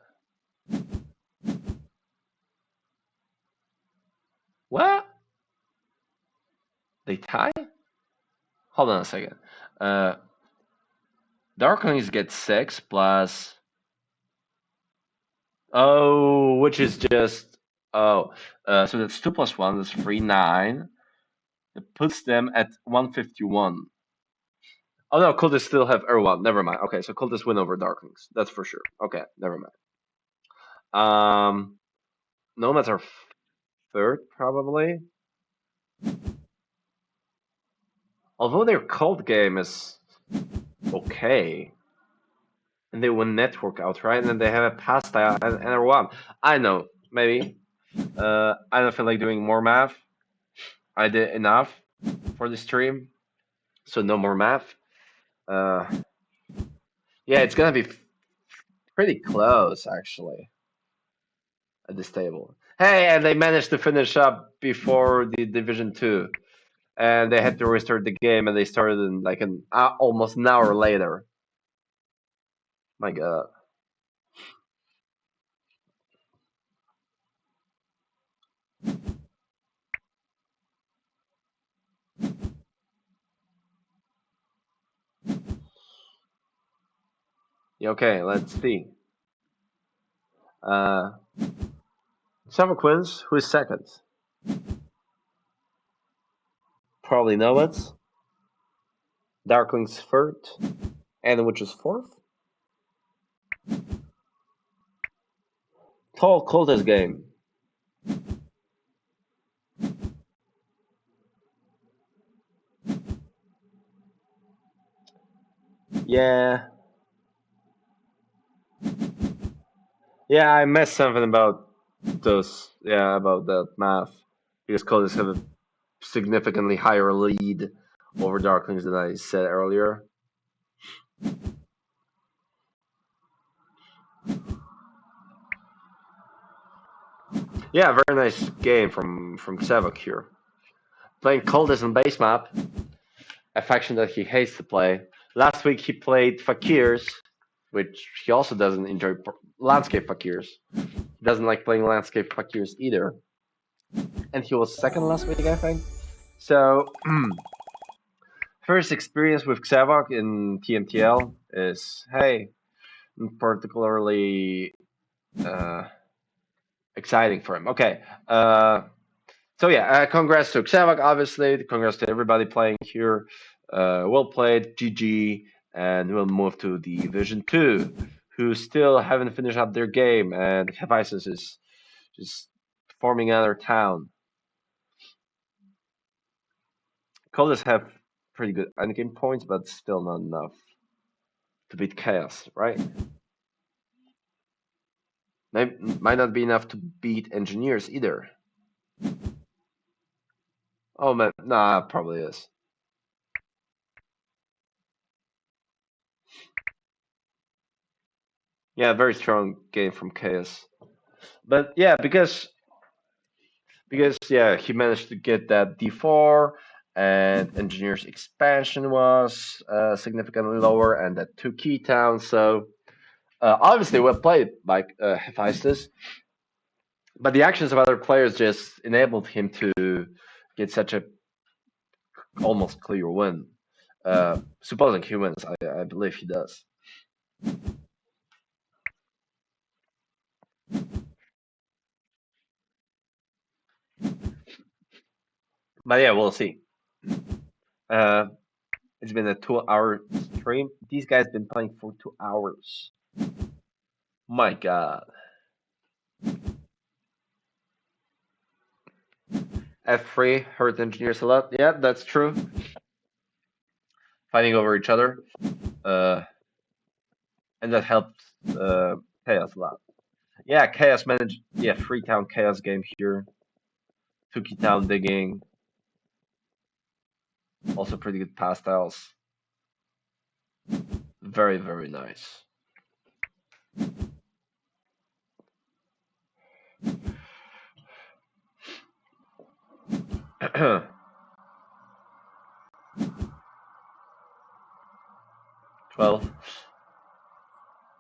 What? They tie? Hold on a second. Uh, Darklings get 6 plus. Oh, which is just. Oh, so that's 2 plus 1 is 3, 9. It puts them at 151. Oh no, cultists still have Erwan. Never mind. Okay, so cultists win over Darklings. That's for sure. Okay, never mind. Nomads are third, probably. Although their cult game is okay. And they win network outright, and then they have a pass style and a one. I know, maybe. I don't feel like doing more math. I did enough for the stream, so no more math. Uh, yeah, it's gonna be pretty close actually at this table. Hey, and they managed to finish up before the Division Two, and they had to restart the game, and they started in like an almost an hour later. My God. Yeah, okay, let's see. Uh, Seven Queens, who is second? Probably Nomads. Darkling's third, and which is fourth. Tall Cultist game. Yeah, yeah, I missed something about those. Yeah, about that math because Cultists have a significantly higher lead over Darklings than I said earlier. Yeah, very nice game from Sevok here. Playing Cultist on base map, a faction that he hates to play. Last week he played Fakirs, which he also doesn't enjoy. Landscape Fakirs. He doesn't like playing Landscape Fakirs either. And he was second last week, I think. So, first experience with Xavok in TMTL is, hey, particularly uh, exciting for him. Okay, So yeah, congrats to Xavak, obviously. Congrats to everybody playing here. Well played, GG, and we'll move to Division Two, who still haven't finished up their game, and Hephaestus is just forming another town. Colors have pretty good endgame points, but still not enough to beat Chaos, right? Might not be enough to beat Engineers either. Oh man, nah, probably is. Yeah, very strong game from Chaos. But yeah, because yeah, he managed to get that D4, and Engineers expansion was significantly lower, and that two key towns. So obviously, well played by Hephaestus, but the actions of other players just enabled him to get such a almost clear win. Supposing he wins, I believe he does. But yeah, we'll see. Uh, it's been a 2 hour stream. These guys been playing for 2 hours. My God. F3 hurt engineers a lot. Yeah, that's true. Fighting over each other. Uh, and that helps Chaos a lot. Yeah, Chaos managed. Yeah, Freetown Chaos game here. Tuki Town digging. Also pretty good pastels. Very, very nice. 12.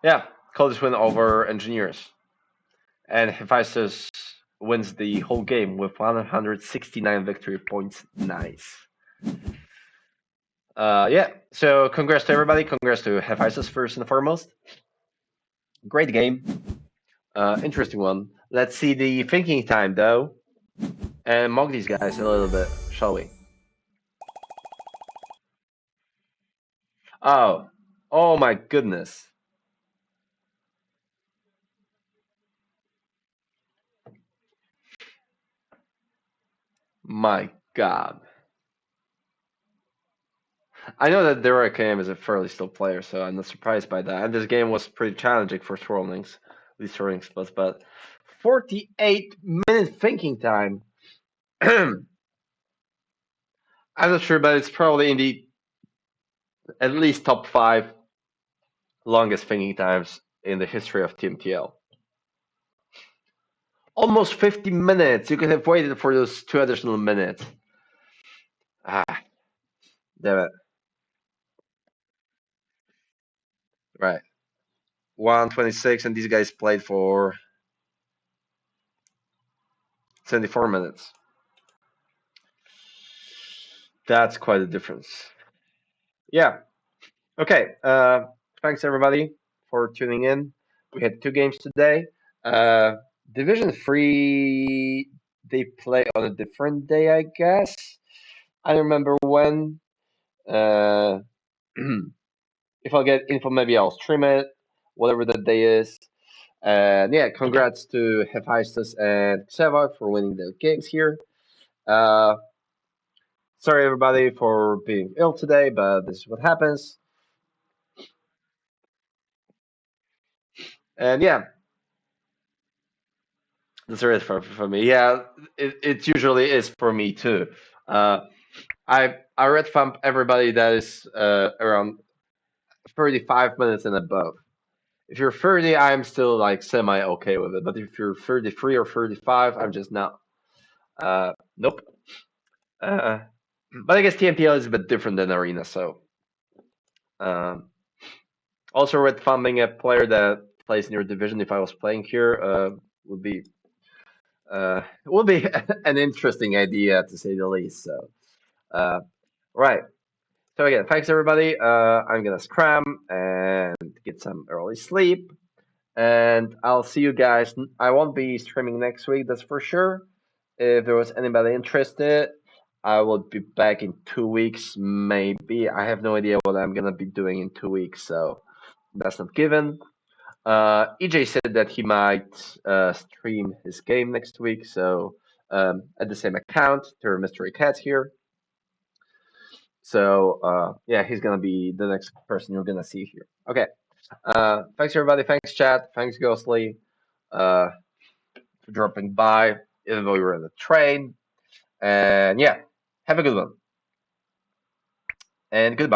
Yeah, College win over Engineers. And Hephaestus wins the whole game with 169 victory points. Nice. Yeah, so congrats to everybody. Congrats to Hephaestus first and foremost. Great game. Interesting one. Let's see the thinking time though, and mock these guys a little bit, shall we? Oh, oh my goodness, my God. I know that Derek KM is a fairly slow player, so I'm not surprised by that. And this game was pretty challenging for Swirlings, these swirling spots, but 48-minute thinking time. I'm not sure, but it's probably in the at least top five longest thinking times in the history of TMTL. Almost 50 minutes. You could have waited for those two additional minutes. Ah, damn it. Right. 126, and these guys played for 74 minutes. That's quite a difference. Yeah. Okay. Thanks, everybody, for tuning in. We had two games today. Uh, Division 3, they play on a different day, I guess. I don't remember when. Uh, if I get info, maybe I'll stream it, whatever the day is. And yeah, congrats to Hephaestus and Xevok for winning the games here. Uh, Sorry everybody for being ill today, but this is what happens. And yeah, that's it for me. Yeah, it usually is for me too. Uh, I red thumb everybody that is around 35 minutes and above. If you're 30, I'm still like semi okay with it. But if you're 33 or 35, I'm just not. Nope. Uh, but I guess TMTL is a bit different than Arena, so. Um, Also, red thumbing a player that plays in your division if I was playing here would be would be an interesting idea to say the least. So, right. So again, thanks everybody. I'm gonna scram and get some early sleep, and I'll see you guys. I won't be streaming next week, that's for sure. if there was anybody interested, I will be back in 2 weeks, maybe. I have no idea what I'm gonna be doing in 2 weeks, so that's not given. EJ said that he might stream his game next week, so at the same account, there are Mystery Cats here. So yeah, he's gonna be the next person you're gonna see here. Okay. Thanks everybody. Thanks chat. Thanks Ghostly for dropping by, even though you were in the train. And yeah, have a good one. And goodbye.